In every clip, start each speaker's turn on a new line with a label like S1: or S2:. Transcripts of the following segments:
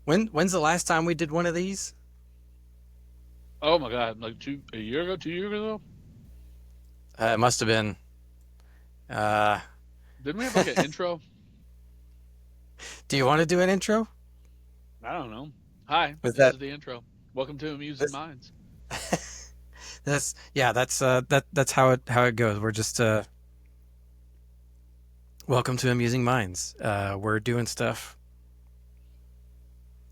S1: When's the last time we did one of these?
S2: Oh my God, like a year ago, 2 years ago?
S1: It must have been. Uh,
S2: Didn't we have like an intro?
S1: do you want to do an intro?
S2: I don't know. Hi,
S1: Was
S2: this
S1: that
S2: is the intro. Welcome to Amusing
S1: this?
S2: Minds.
S1: That's yeah. That's how it goes. We're just welcome to Amusing Minds. We're doing stuff.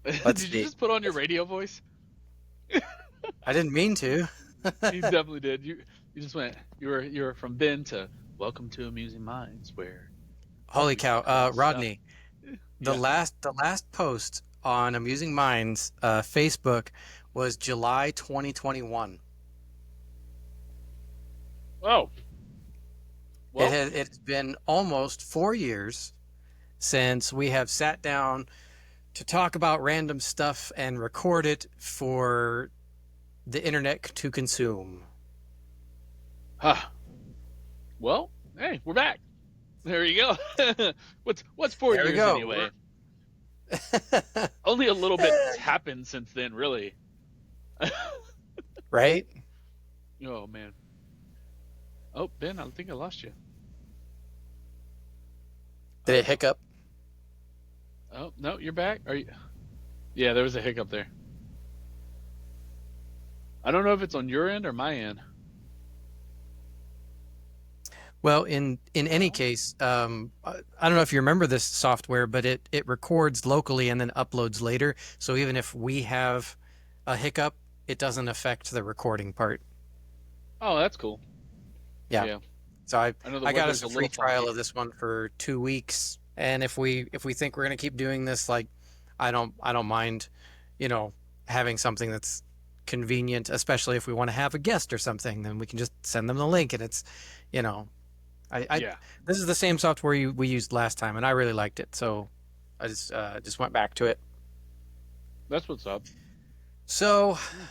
S2: Did
S1: Let's
S2: you
S1: see.
S2: just put on your radio voice?
S1: I didn't mean to.
S2: You definitely did. You just went. You were from Ben to Welcome to Amusing Minds, where all
S1: Holy
S2: people
S1: cow,
S2: create stuff.
S1: Rodney. The
S2: Yeah.
S1: last post on Amusing Minds Facebook was July 2021.
S2: Oh well.
S1: It's been almost 4 years since we have sat down to talk about random stuff and record it for the internet to consume.
S2: Huh. Well. Hey, we're back. There you go. What's four
S1: There we
S2: years
S1: go.
S2: anyway? Only a little bit's happened since then, really.
S1: Right?
S2: Oh man. Oh Ben, I think I lost you.
S1: Did it
S2: Oh.
S1: hiccup?
S2: Oh no, you're back. Are you? Yeah, there was a hiccup there. I don't know if it's on your end or my end.
S1: Well, in any
S2: Well,
S1: case, I don't know if you remember this software, but it records locally and then uploads later. So even if we have a hiccup, it doesn't affect the recording part.
S2: oh, that's cool.
S1: Yeah.
S2: Yeah,
S1: So I
S2: I know the
S1: I got us
S2: weather's
S1: a
S2: a
S1: free
S2: little
S1: trial
S2: funky.
S1: of this one for 2 weeks, and if we think we're gonna keep doing this, like I don't mind, you know, having something that's convenient, especially if we want to have a guest or something, then we can just send them the link, and it's, you know, I
S2: Yeah,
S1: this is the same software we used last time, and I really liked it, so I just went back to it.
S2: that's what's up.
S1: So
S2: Hmm.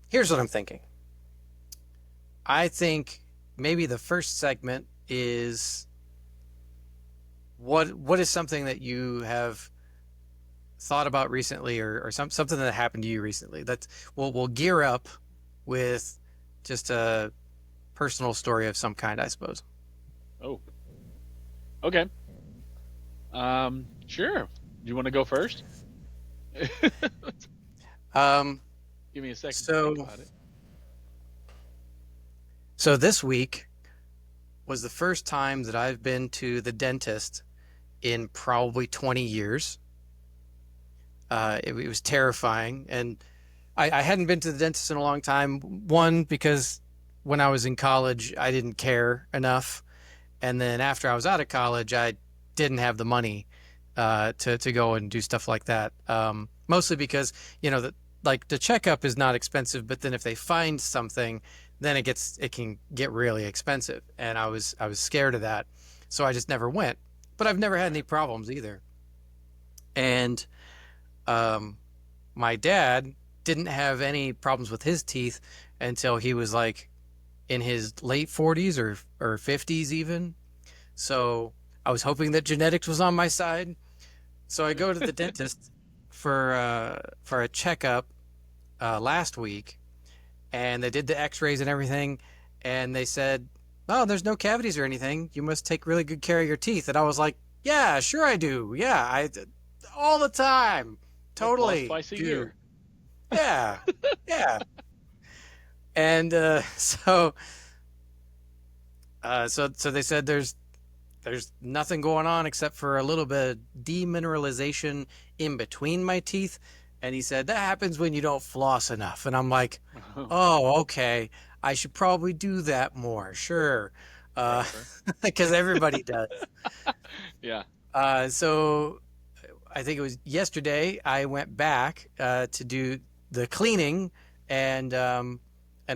S1: here's what I'm thinking. I think maybe the first segment is what is something that you have thought about recently, or something that happened to you recently. That's we'll gear up with just a personal story of some kind, I suppose.
S2: Oh, okay. Sure. Do you want to go first?
S1: Um,
S2: Give me a second to think
S1: so
S2: about it.
S1: so this week was the first time that I've been to the dentist in probably 20 years. It was terrifying, and I hadn't been to the dentist in a long time. One, because when I was in college, I didn't care enough, and then after I was out of college, I didn't have the money to go and do stuff like that. Mostly because like the checkup is not expensive, but then if they find something, then it can get really expensive, and I was scared of that, so I just never went. But I've never had any
S2: Right.
S1: problems either. And um, my dad didn't have any problems with his teeth until he was like in his late 40s or 50s even. So I was hoping that genetics was on my side. So I go to the dentist for a checkup last week, and they did the X-rays and everything, and they said, "Oh, there's no cavities or anything. You must take really good care of your teeth." And I was like, "Yeah, sure I do. Yeah, I all the time,
S2: I floss
S1: totally
S2: twice a
S1: do.
S2: year.
S1: Yeah, yeah." And so they said there's nothing going on except for a little bit of demineralization in between my teeth. And he said that happens when you don't floss enough. And I'm like, oh, okay. I should probably do that more. Sure. Uh,
S2: Whatever.
S1: because everybody does.
S2: Yeah.
S1: So I think it was yesterday I went back to do the cleaning, and and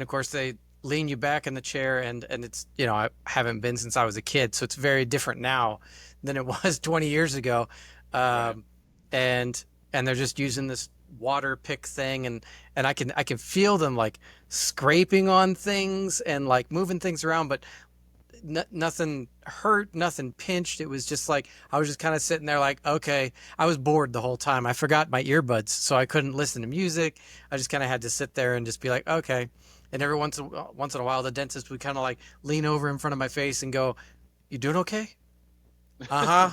S1: of course they lean you back in the chair, and it's I haven't been since I was a kid, so it's very different now than it was 20 years ago,
S2: Right.
S1: um, and and they're just using this water pick thing, and I can feel them like scraping on things and like moving things around, but nothing hurt, nothing pinched. It was just like I was just kind of sitting there, like, okay. I was bored the whole time. I forgot my earbuds, so I couldn't listen to music. I just kind of had to sit there and just be like, okay. And every once in a while, the dentist would kind of like lean over in front of my face and go, "You doing okay?" Uh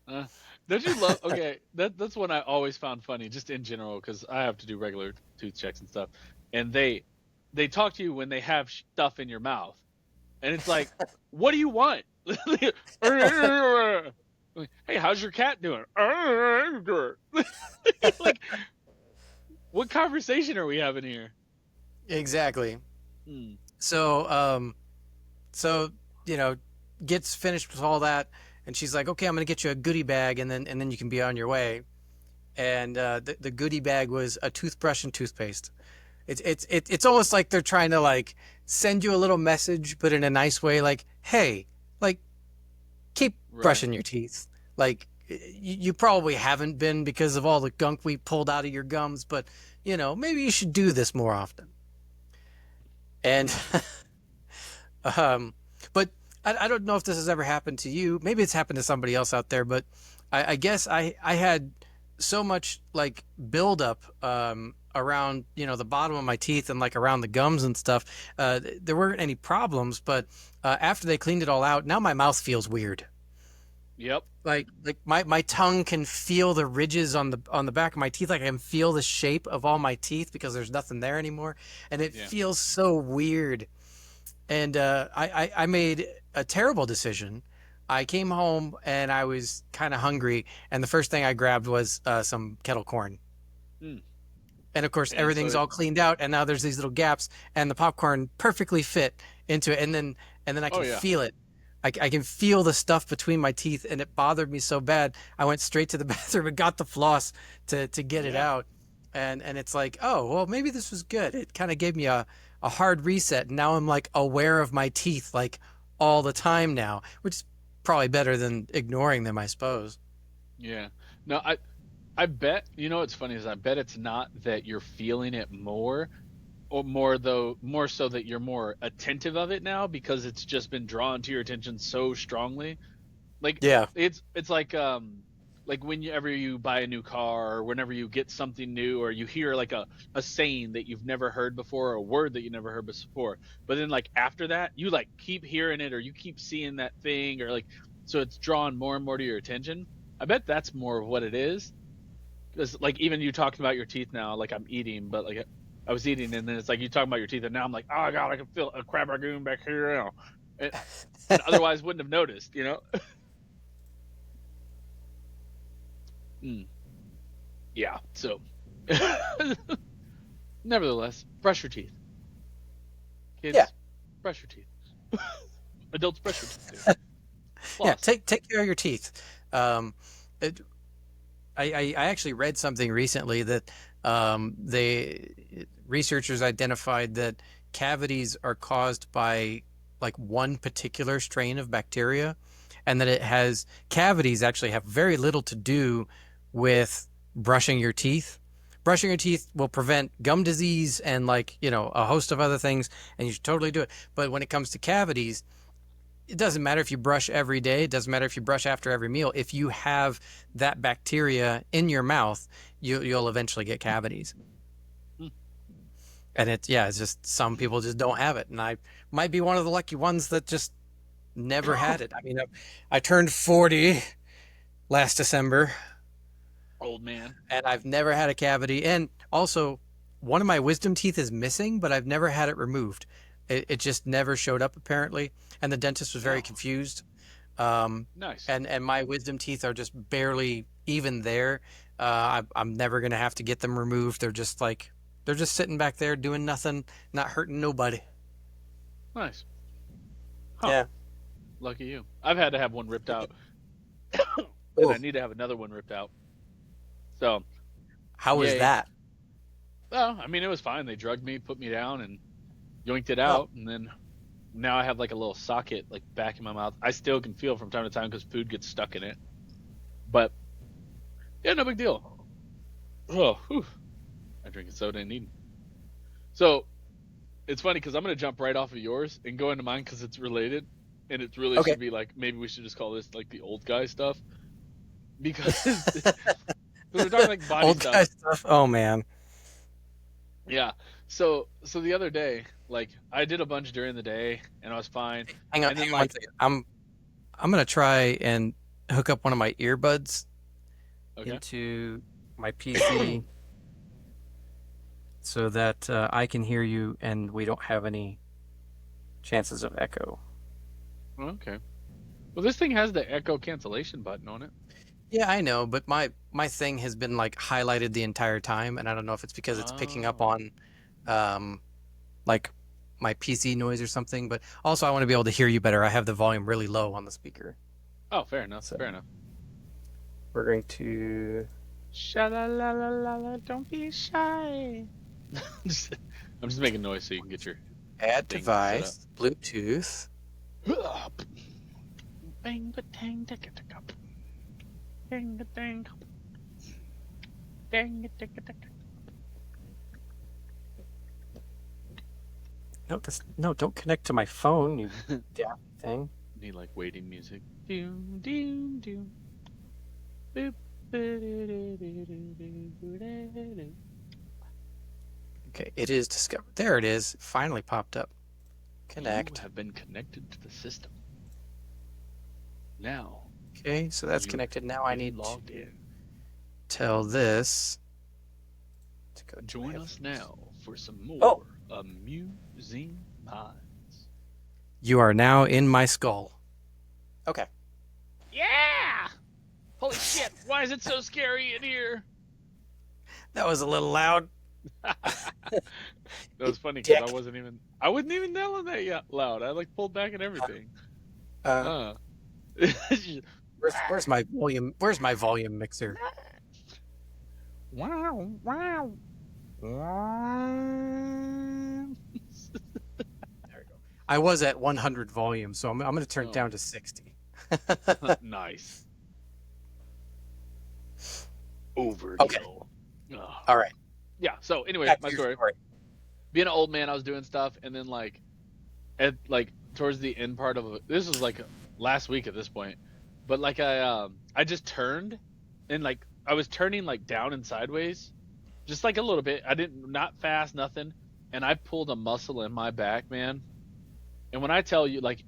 S2: Uh, don't you love? Okay, that's one I always found funny, just in general, because I have to do regular tooth checks and stuff, and they talk to you when they have stuff in your mouth, and it's like, what do you want? Hey, how's your cat doing? Like, what conversation are we having here?
S1: exactly.
S2: Hmm.
S1: So, so you know, gets finished with all that, and she's like, "Okay, I'm gonna get you a goodie bag, and then you can be on your way." And the goodie bag was a toothbrush and toothpaste. It's almost like they're trying to like send you a little message, but in a nice way, like, "Hey, like, keep
S2: Right.
S1: brushing your teeth. Like, you probably haven't been because of all the gunk we pulled out of your gums, but maybe you should do this more often." And
S2: Hmm.
S1: Um, but I don't know if this has ever happened to you. Maybe it's happened to somebody else out there, but I guess I had so much like buildup around the bottom of my teeth and like around the gums and stuff. There weren't any problems, but after they cleaned it all out, now my mouth feels weird.
S2: Yep.
S1: Like my tongue can feel the ridges on the back of my teeth. Like I can feel the shape of all my teeth because there's nothing there anymore, and it
S2: Yeah.
S1: feels so weird. And I made a terrible decision. I came home and I was kind of hungry, and the first thing I grabbed was some kettle corn.
S2: Hmm.
S1: And of course,
S2: And so
S1: everything's
S2: it.
S1: all cleaned out, and now there's these little gaps, and the popcorn perfectly fit into it. And then I
S2: Oh
S1: can
S2: yeah.
S1: feel it. I can feel the stuff between my teeth, and it bothered me so bad. I went straight to the bathroom and got the floss to get it
S2: Yeah.
S1: out. And it's like, oh well, maybe this was good. It kind of gave me a hard reset. And now I'm like aware of my teeth like all the time now, which is probably better than ignoring them, I suppose.
S2: Yeah. No, I bet, what's funny is I bet it's not that you're feeling it more, or more so that you're more attentive of it now because it's just been drawn to your attention so strongly. Like,
S1: Yeah.
S2: it's like whenever you buy a new car, or whenever you get something new, or you hear like a saying that you've never heard before, or a word that you never heard before, but then like after that you like keep hearing it, or you keep seeing that thing, or like, so it's drawn more and more to your attention. I bet that's more of what it is, because like even you talking about your teeth now, like I'm eating, but like I was eating, and then it's like you talking about your teeth, and now I'm like, oh god, I can feel a crab ragoon back here now, and, and otherwise wouldn't have noticed. Mm, yeah. So, nevertheless, brush your teeth,
S1: Yeah.
S2: kids. Brush your teeth. Adults, brush your teeth too.
S1: Yeah.
S2: Floss.
S1: Take care of your teeth. Um, it, I actually read something recently that they researchers identified that cavities are caused by like one particular strain of bacteria, and that it has cavities actually have very little to do with brushing your teeth. Brushing your teeth will prevent gum disease and like a host of other things, and you should totally do it. But when it comes to cavities, it doesn't matter if you brush every day. It doesn't matter if you brush after every meal. If you have that bacteria in your mouth, you'll eventually get cavities.
S2: Hmm.
S1: And it's just some people just don't have it. And I might be one of the lucky ones that just never had it. I mean, I turned 40 last December,
S2: Old man.
S1: and I've never had a cavity. And also, one of my wisdom teeth is missing, but I've never had it removed. It just never showed up apparently, and the dentist was very
S2: Oh,
S1: confused. Um,
S2: nice.
S1: and my wisdom teeth are just barely even there. I'm never gonna have to get them removed. They're just sitting back there doing nothing, not hurting nobody.
S2: Nice. Huh.
S1: Yeah.
S2: Lucky you. I've had to have one ripped out, and I
S1: Oh,
S2: need to have another one ripped out. So,
S1: how was
S2: yay.
S1: that?
S2: Well, I mean, it was fine. They drugged me, put me down, and yoinked it
S1: Oh,
S2: out, and then now I have like a little socket like back in my mouth. I still can feel from time to time because food gets stuck in it, but yeah, no big deal. Oh, whew. I drink a soda and eating. So it's funny because I'm gonna jump right off of yours and go into mine because it's related. and it really
S1: Okay.
S2: should be like maybe we should just call this like the old guy stuff because we're talking like body
S1: Old
S2: stuff.
S1: guy stuff. Oh man.
S2: Yeah. So the other day, like I did a bunch during the day and I was fine, and then
S1: Hang on one
S2: like
S1: second. I'm gonna try and hook up one of my earbuds
S2: okay.
S1: into my PC so that I can hear you and we don't have any chances of echo.
S2: Okay. Well, this thing has the echo cancellation button on it.
S1: Yeah, I know, but my thing has been like highlighted the entire time, and I don't know if it's because it's picking up
S2: Oh.
S1: on um like my PC noise or something, but also I want to be able to hear you better. I have the volume really low on the speaker.
S2: Oh, fair enough.
S1: So
S2: Fair enough.
S1: we're going to
S2: Sha la la la la la. Don't be shy. I'm just making noise so you can get your
S1: add
S2: thing set up.
S1: device, Bluetooth.
S2: Bang ba dang da da da. Dang da dang. Dang da da da.
S1: No, no, don't connect to my phone, you daft thing.
S2: Need like waiting music. Doom doom doom. Boop. Ba-da-da-da-da-da-da-da-da.
S1: Okay, it is discovered. There it is. Finally popped up.
S2: You
S1: Connect.
S2: have been connected to the system. Now
S1: Okay, so that's
S2: you
S1: connected. Now I
S2: get
S1: need to
S2: logged in.
S1: tell this to go to my
S2: Join us
S1: headphones.
S2: now for some
S1: Oh,
S2: more amusing minds.
S1: you are now in my skull. Okay.
S2: Yeah! Holy shit! Why is it so scary in here?
S1: That was a little loud.
S2: That
S1: You
S2: was funny because
S1: dick.
S2: I wasn't even yelling that yet loud. I like pulled back and everything.
S1: Uh,
S2: Uh.
S1: where's my volume? Where's my volume mixer?
S2: Wow! Wow!
S1: There we go. I was at 100 volume, so I'm going to turn it
S2: Oh,
S1: down to 60.
S2: nice.
S1: Okay.
S2: Overkill. Oh.
S1: All right.
S2: Yeah. So anyway,
S1: Back
S2: my
S1: to your
S2: story.
S1: story.
S2: Being an old man, I was doing stuff, and then like at like towards the end part of it, this was like last week at this point, but like I just turned, and like I was turning like down and sideways, just like a little bit. I didn't not fast, nothing, and I pulled a muscle in my back, man. And when I tell you, like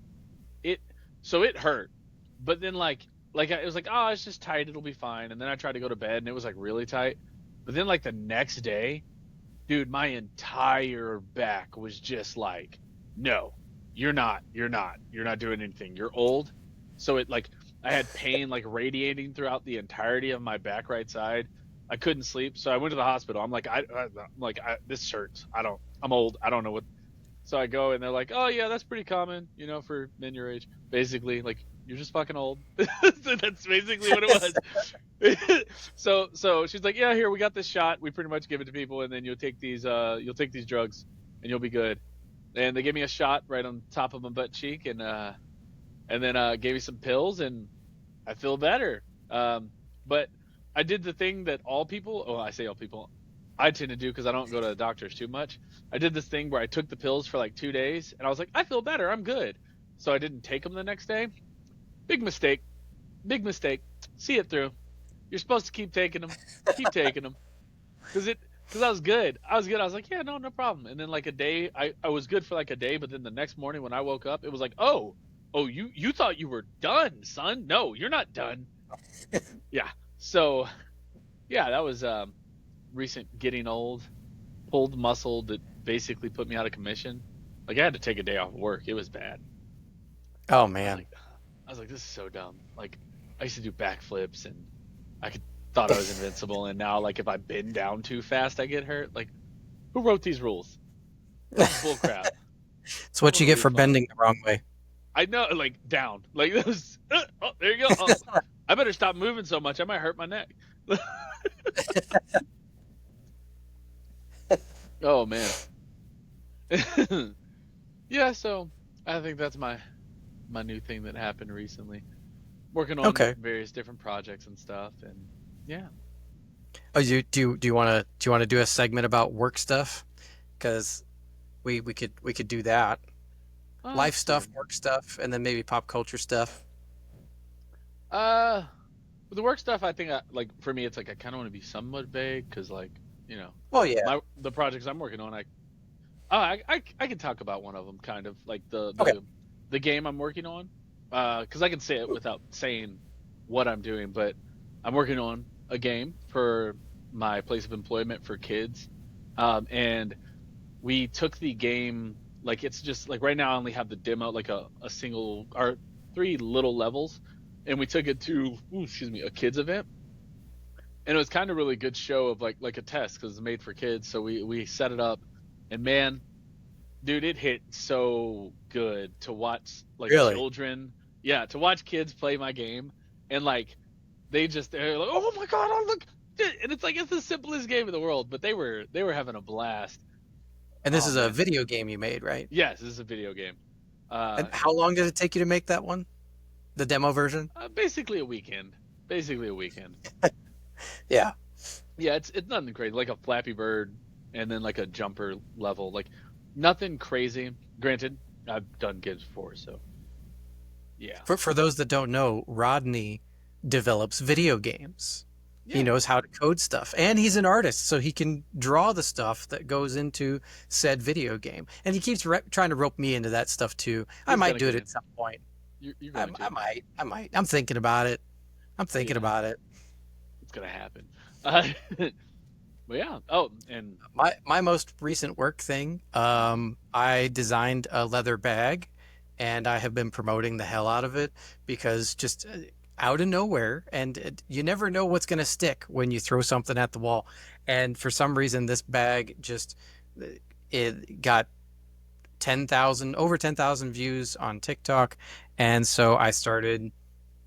S2: it, so it hurt, but then it was like, oh, it's just tight, it'll be fine. And then I tried to go to bed, and it was like really tight. But then like the next day, dude, my entire back was just like, no, you're not doing anything. You're old. So it like, I had pain like radiating throughout the entirety of my back right side. I couldn't sleep. So I went to the hospital. This hurts. I'm old. I don't know what. So I go and they're like, oh yeah, that's pretty common, for men your age. Basically, like, you're just fucking old. So that's basically what it was. So she's like, yeah, here we got this shot. We pretty much give it to people, and then you'll take these drugs, and you'll be good. And they gave me a shot right on top of my butt cheek, and then gave me some pills, and I feel better. But I did the thing that all people, oh, I say all people, I tend to do because I don't go to the doctors too much. I did this thing where I took the pills for like 2 days, and I was like, I feel better, I'm good. So I didn't take them the next day. Big mistake. Big mistake. See it through. You're supposed to keep taking them. Keep taking them. Because I was good. I was good. I was like, yeah, no problem. And then like a day, I was good for like a day, but then the next morning when I woke up, it was like, oh, you thought you were done, son. No, you're not done. Yeah. So yeah, that was recent getting old, pulled muscle that basically put me out of commission. Like I had to take a day off of work. It was bad.
S1: Oh
S2: I was
S1: man.
S2: like, this is so dumb. Like I used to do backflips and I could thought I was invincible, and now like if I bend down too fast, I get hurt. Like who wrote these rules? This is bull crap.
S1: It's
S2: I
S1: what
S2: want
S1: you
S2: a
S1: get for
S2: refund.
S1: bending the wrong way.
S2: I know, like down, like this. Oh, there you go. Oh, I better stop moving so much. I might hurt my neck. Oh man. Yeah. So I think that's my new thing that happened recently. Working on
S1: Okay.
S2: various different projects and stuff, and yeah.
S1: Oh, do you want to do a segment about work stuff? Because we could do that.
S2: Oh,
S1: Life
S2: that's
S1: stuff,
S2: good.
S1: work stuff, and then maybe pop culture stuff.
S2: Uh, with the work stuff, I think like for me, it's like I kind of want to be somewhat vague because like you know,
S1: Well, yeah.
S2: the projects I'm working on, I can talk about one of them kind of like
S1: Okay.
S2: the game I'm working on, because I can say it without saying what I'm doing, but I'm working on a game for my place of employment for kids, and we took the game like it's just like right now I only have the demo like a single or three little levels, and we took it to excuse me a kids event, and it was kind of really good show of like a test because it's made for kids, so we set it up, and man, dude, it hit so good to watch like
S1: Really?
S2: children, yeah, to watch kids play my game, and like they're like, oh my god, oh look, and it's like it's the simplest game in the world, but they were having a blast.
S1: And this
S2: Oh
S1: is a
S2: man,
S1: video game you made, right?
S2: yes, this is a video game.
S1: And how long did it take you to make that one? The demo version?
S2: Basically a weekend. Basically a weekend.
S1: Yeah.
S2: Yeah, it's nothing crazy. Like a Flappy Bird, and then like a jumper level. Like nothing crazy. Granted, I've done gigs before, so yeah,
S1: For those that don't know, Rodney develops video games. He
S2: yeah.
S1: knows how to code stuff, and he's an artist, so he can draw the stuff that goes into said video game. And he keeps trying to rope me into that stuff too. I
S2: He's
S1: might
S2: gonna
S1: do
S2: get
S1: it at
S2: in.
S1: some point.
S2: You're going
S1: I
S2: to.
S1: might. I might. I'm thinking about it. I'm thinking
S2: Yeah,
S1: about it.
S2: it's gonna happen. Uh, but yeah. Oh, and
S1: My most recent work thing, I designed a leather bag, and I have been promoting the hell out of it because just out of nowhere, and you never know what's going to stick when you throw something at the wall. And for some reason, this bag just uh, it got 10,000 over 10,000 views on TikTok, and so I started,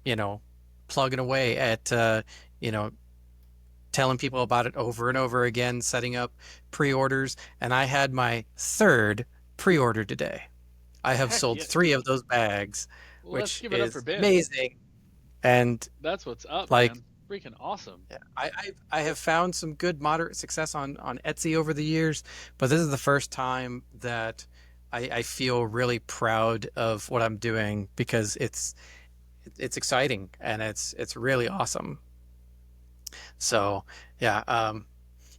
S1: you know, plugging away at you know telling people about it over and over again, setting up pre-orders, and I had my third pre-order today. I have
S2: heck
S1: sold
S2: yeah.
S1: 3 of those bags,
S2: Well, let's
S1: which
S2: give it up for
S1: is
S2: Ben.
S1: amazing. And
S2: That's what's up,
S1: like
S2: man. Freaking awesome.
S1: I have found some good moderate success on Etsy over the years, but this is the first time that I feel really proud of what I'm doing because it's exciting and it's really awesome. So yeah,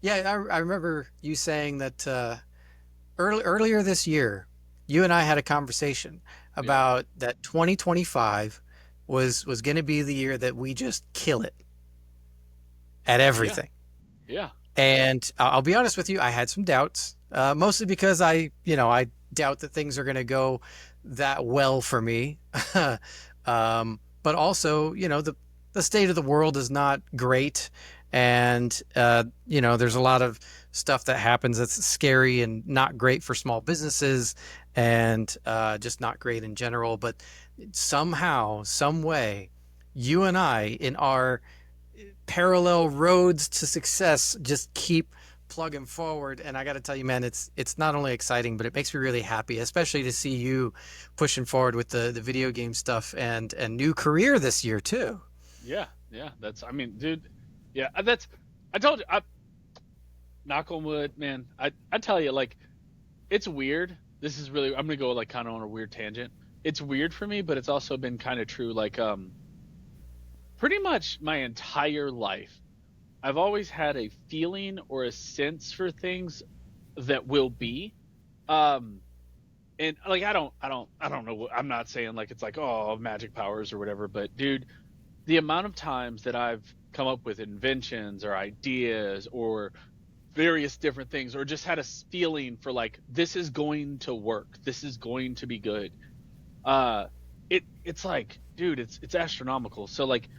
S1: yeah, I remember you saying that earlier this year, you and I had a conversation
S2: Yeah.
S1: about that 2025 was going to be the year that we just kill it at
S2: Yeah.
S1: everything.
S2: Yeah.
S1: And I'll be honest with you, I had some doubts, mostly because I doubt that things are going to go that well for me. But also, the state of the world is not great. And, there's a lot of stuff that happens that's scary and not great for small businesses and just not great in general. But somehow, some way, you and I, in our parallel roads to success, just keep plugging forward. And I got to tell you, man, it's not only exciting, but it makes me really happy, especially to see you pushing forward with the video game stuff and new career this year too.
S2: Yeah. Yeah. That's. I mean, dude. Yeah. That's. I told you. I knock on wood, man. I tell you, like, it's weird. This is really. I'm gonna go like kind of on a weird tangent. It's weird for me, but it's also been kind of true. Like, pretty much my entire life, I've always had a feeling or a sense for things that will be. Um, and like I don't know. I'm not saying like it's like oh magic powers or whatever, but dude, the amount of times that I've come up with inventions or ideas or various different things or just had a feeling for like this is going to work, this is going to be good. Uh, it's like dude, it's astronomical. So like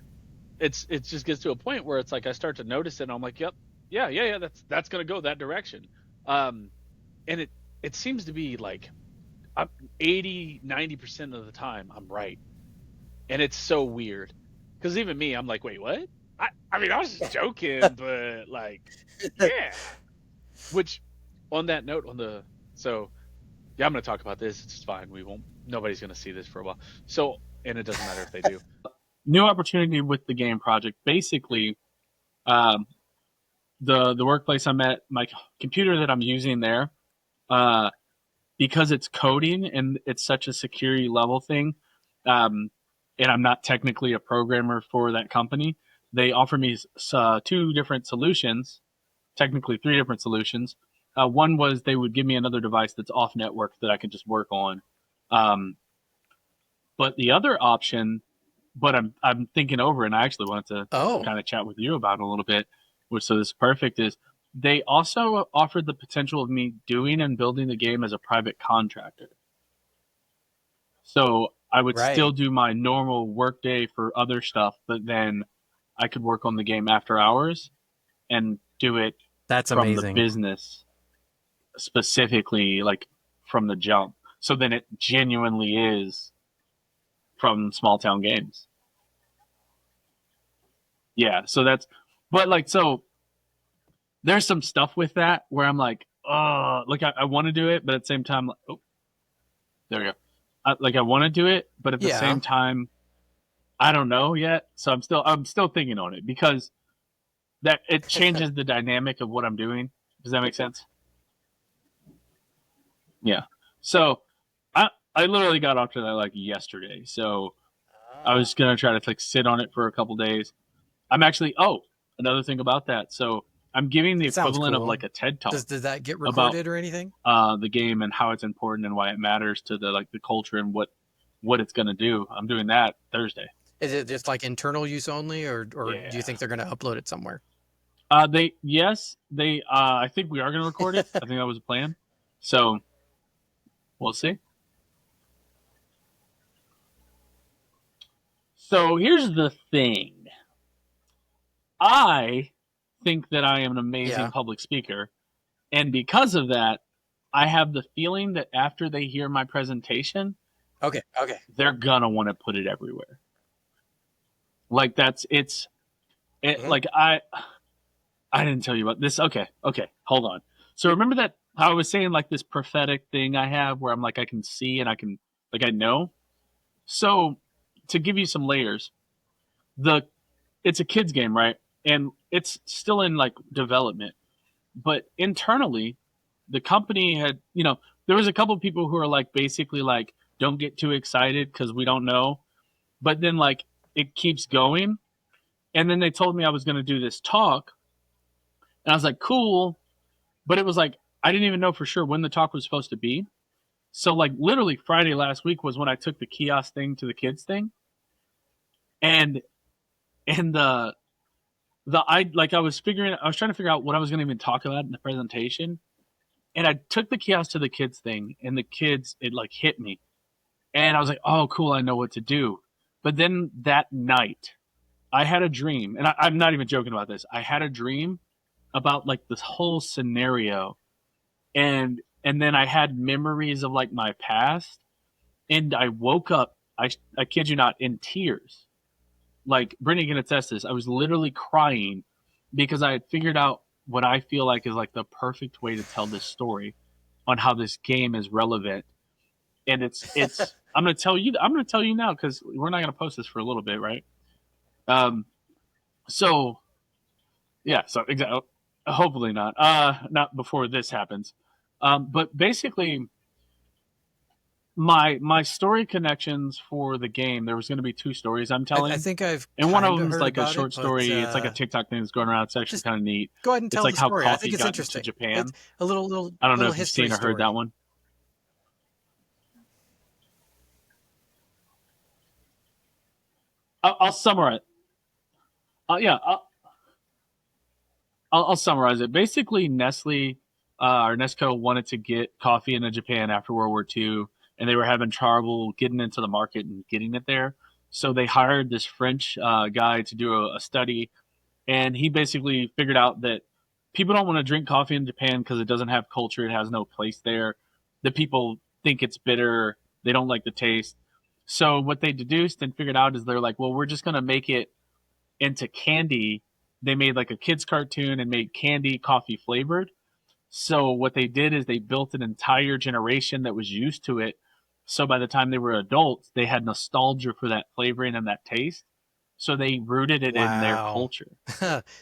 S2: it just gets to a point where it's like I start to notice it and I'm like, yep, yeah, that's gonna go that direction. Um, and it seems to be like I'm 80-90% of the time I'm right, and it's so weird because even me, I'm like, wait, what? I mean, I was just joking, but like, yeah. Which, on that note, so yeah, I'm gonna talk about this. It's fine. We won't. Nobody's gonna see this for a while. So, and it doesn't matter if they do. New opportunity with the game project. Basically, um, the workplace I'm at, my computer that I'm using there, uh,
S3: because it's coding and it's such a security level thing, um, and I'm not technically a programmer for that company, they offer me two different solutions, technically three different solutions. One was they would give me another device that's off network that I could just work on. Um, but the other option, but I'm thinking over, and I actually wanted to
S1: Oh,
S3: kind of chat with you about it a little bit, which so this is perfect. Is they also offered the potential of me doing and building the game as a private contractor. So I would still
S1: right.
S3: do my normal workday for other stuff, but then I could work on the game after hours and do it
S1: That's
S3: from the
S1: amazing.
S3: business specifically, like from the jump. So then it genuinely is from small town games. Yeah. So that's, but like, so there's some stuff with that where I'm like, oh, like I want to do it, but at the same time, like, oh, there we go. Like I want to do it, but at the
S1: Yeah.
S3: same time, I don't know yet. So I'm still thinking on it because that it changes the dynamic of what I'm doing. Does that make sense? Yeah. So I literally got off to that like yesterday. So I
S1: Ah,
S3: was gonna try to like sit on it for a couple days. I'm actually another thing about that. So I'm giving the
S1: that sounds
S3: equivalent of
S1: cool.
S3: like a TED talk
S1: Does that get
S3: about
S1: recorded or anything?
S3: the game and how it's important and why it matters to the like the culture and what it's gonna do. I'm doing that Thursday.
S1: Is it just like internal use only, or do you
S3: Yeah.
S1: think they're going to upload it somewhere?
S3: They yes they I think we are gonna record it. I think that was a plan. So we'll see. So here's the thing. I think that I am an amazing
S1: Yeah.
S3: public speaker, and because of that, I have the feeling that after they hear my presentation,
S1: Okay. Okay.
S3: they're gonna want to put it everywhere. Like that's
S1: Hmm.
S3: like I didn't tell you about this. Okay, okay, hold on. So remember that I was saying like this prophetic thing I have where I'm like I can see and I can like I know. So to give you some layers, the it's a kids game, right? And it's still in like development. But internally, the company had, there was a couple of people who are like basically like don't get too excited cuz we don't know. But then like it keeps going. And then they told me I was going to do this talk, and I was like, "Cool." But it was like I didn't even know for sure when the talk was supposed to be. So like literally Friday last week was when I took the kiosk thing to the kids thing. And and I was trying to figure out what I was going to even talk about in the presentation, and I took the kiosk to the kids thing, and the kids it like hit me, and I was like, oh cool, I know what to do. But then that night, I had a dream, and I'm not even joking about this. I had a dream about like this whole scenario, and then I had memories of like my past, and I woke up. I kid you not, in tears. Like Brittany can attest to this. I was literally crying because I had figured out what I feel like is like the perfect way to tell this story on how this game is relevant. And it's I'm gonna tell you now because we're not gonna post this for a little bit, right? Um, so yeah, so exactly. Hopefully not. Not before this happens. But basically, my story connections for the game, there was going to be two stories I'm
S1: I
S3: telling,
S1: think I've
S3: and one of
S1: kind of
S3: them's
S1: heard
S3: like a
S1: about it,
S3: short
S1: but
S3: story. It's like a TikTok thing that's going around. It's actually
S1: just
S3: kind of neat.
S1: go ahead and
S3: It's
S1: tell
S3: like
S1: the
S3: how
S1: story. I think
S3: coffee
S1: it's
S3: got into
S1: interesting. It's
S3: Japan.
S1: a little
S3: I don't know
S1: little
S3: if you've
S1: history
S3: seen or heard that
S1: story.
S3: one. I'll summarize. Yeah, I'll summarize it. Basically, Nestle or Nesco wanted to get coffee into Japan after World War II, and they were having trouble getting into the market and getting it there. So they hired this French guy to do a study, and he basically figured out that people don't want to drink coffee in Japan because it doesn't have culture, it has no place there. The people think it's bitter, they don't like the taste. So what they deduced and figured out is they're like, well, we're just going to make it into candy. They made like a kids cartoon and made candy coffee flavored. So what they did is they built an entire generation that was used to it. So by the time they were adults, they had nostalgia for that flavoring and that taste. So they rooted it in their
S1: Wow.
S3: culture.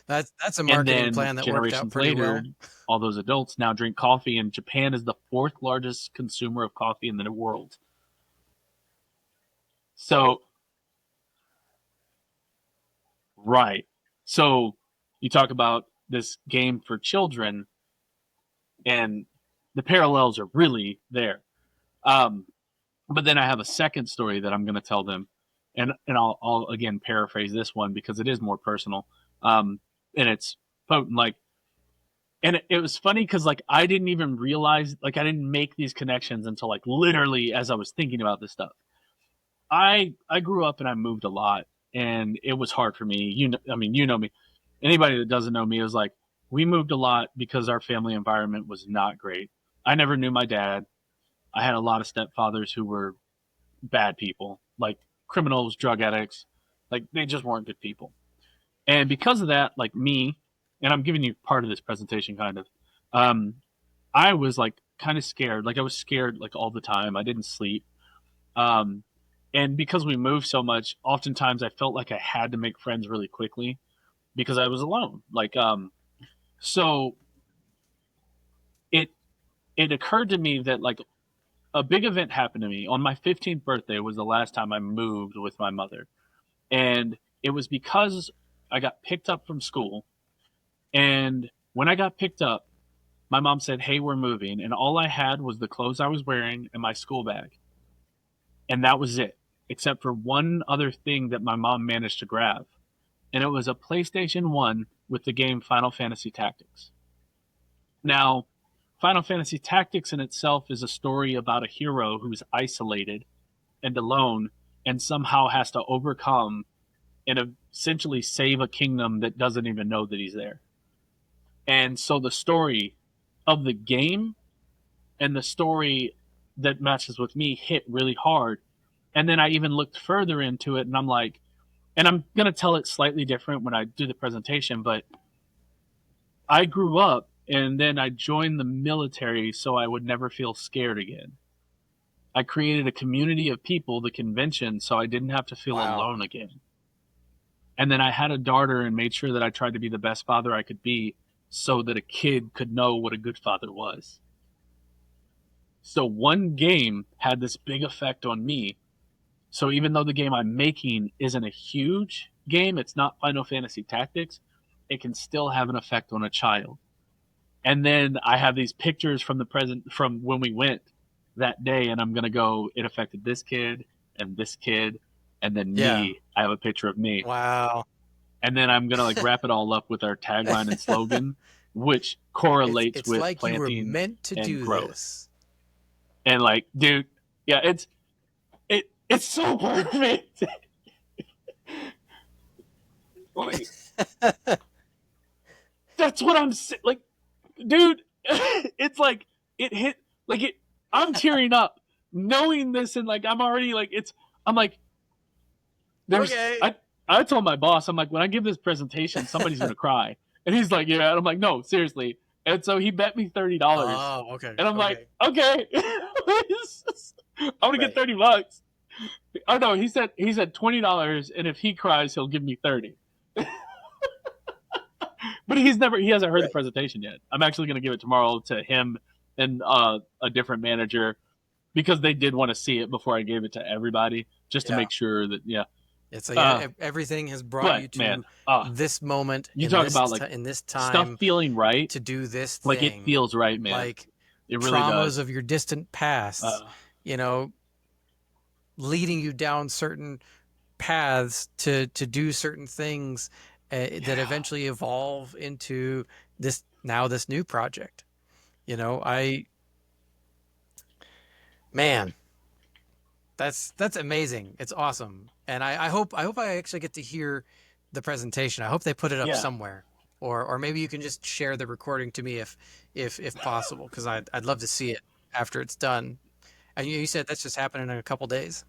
S1: That's a
S3: And
S1: marketing
S3: then
S1: plan that worked out
S3: generations
S1: pretty
S3: later,
S1: well.
S3: all those adults now drink coffee, and Japan is the fourth largest consumer of coffee in the world. So, right. So, you talk about this game for children, and the parallels are really there. Um, but then I have a second story that I'm going to tell them, and I'll again paraphrase this one because it is more personal, and it's potent. Like, and it was funny because like I didn't even realize, like I didn't make these connections until like literally as I was thinking about this stuff. I grew up and I moved a lot, and it was hard for me. I mean, you know me. Anybody that doesn't know me is like, we moved a lot because our family environment was not great. I never knew my dad. I had a lot of stepfathers who were bad people, like criminals, drug addicts. Like they just weren't good people. And because of that, like me, and I'm giving you part of this presentation kind of, um, I was like kind of scared. Like I was scared like all the time. I didn't sleep. Um, and because we moved so much, oftentimes I felt like I had to make friends really quickly because I was alone. So it it occurred to me that like a big event happened to me on my 15th birthday was the last time I moved with my mother. And it was because I got picked up from school. And when I got picked up, my mom said, "Hey, we're moving." And all I had was the clothes I was wearing and my school bag. And that was it, except for one other thing that my mom managed to grab. And it was a PlayStation 1 with the game Final Fantasy Tactics. Now, Final Fantasy Tactics in itself is a story about a hero who's isolated and alone and somehow has to overcome and essentially save a kingdom that doesn't even know that he's there. And so the story of the game and the story that matches with me hit really hard. And then I even looked further into it and I'm like, and I'm going to tell it slightly different when I do the presentation, but I grew up and then I joined the military so I would never feel scared again. I created a community of people, the convention, so I didn't have to feel
S1: Wow.
S3: alone again. And then I had a daughter and made sure that I tried to be the best father I could be so that a kid could know what a good father was. So one game had this big effect on me. So even though the game I'm making isn't a huge game, it's not Final Fantasy Tactics, it can still have an effect on a child. And then I have these pictures from the present from when we went that day, and I'm gonna go. It affected this kid, and then
S1: Yeah.
S3: me. I have a picture of me,
S1: Wow.
S3: and then I'm gonna like wrap it all up with our tagline and slogan, which
S1: It's
S3: correlates
S1: it's
S3: with
S1: like you were
S3: planting
S1: meant to
S3: and
S1: do
S3: growth.
S1: this.
S3: And like, dude, yeah, it's so perfect. Like, that's what I'm like, dude. It's like it hit like it. I'm tearing up knowing this, and like I'm already like it's. I'm like, there's
S1: Okay.
S3: I told my boss, I'm like, when I give this presentation, somebody's gonna cry. And he's like, yeah. And I'm like, no, seriously. And so he bet me $30.
S1: Oh, okay.
S3: And I'm like,
S1: Okay.
S3: okay. I'm gonna get
S1: Right.
S3: $30. Oh no, he said $20, and if he cries, he'll give me 30. But he hasn't heard the
S1: Right.
S3: presentation yet. I'm actually gonna give it tomorrow to him and a different manager because they did want to see it before I gave it to everybody, just to
S1: Yeah.
S3: make sure that yeah.
S1: It's like
S3: Uh,
S1: everything has brought
S3: but
S1: you
S3: man,
S1: to this moment
S3: you talk about like
S1: in this
S3: stuff
S1: time
S3: feeling right,
S1: to do this
S3: like it
S1: thing,
S3: feels right, man.
S1: like
S3: It really
S1: traumas
S3: does.
S1: of your distant past,
S3: Uh,
S1: you know, leading you down certain paths to do certain things that
S3: yeah,
S1: eventually evolve into this new project. You know, I man, that's amazing. It's awesome, and I hope I actually get to hear the presentation. I hope they put it up
S3: yeah,
S1: somewhere, or maybe you can just share the recording to me if possible, because I'd love to see it after it's done. And you said that's just happening in a couple days.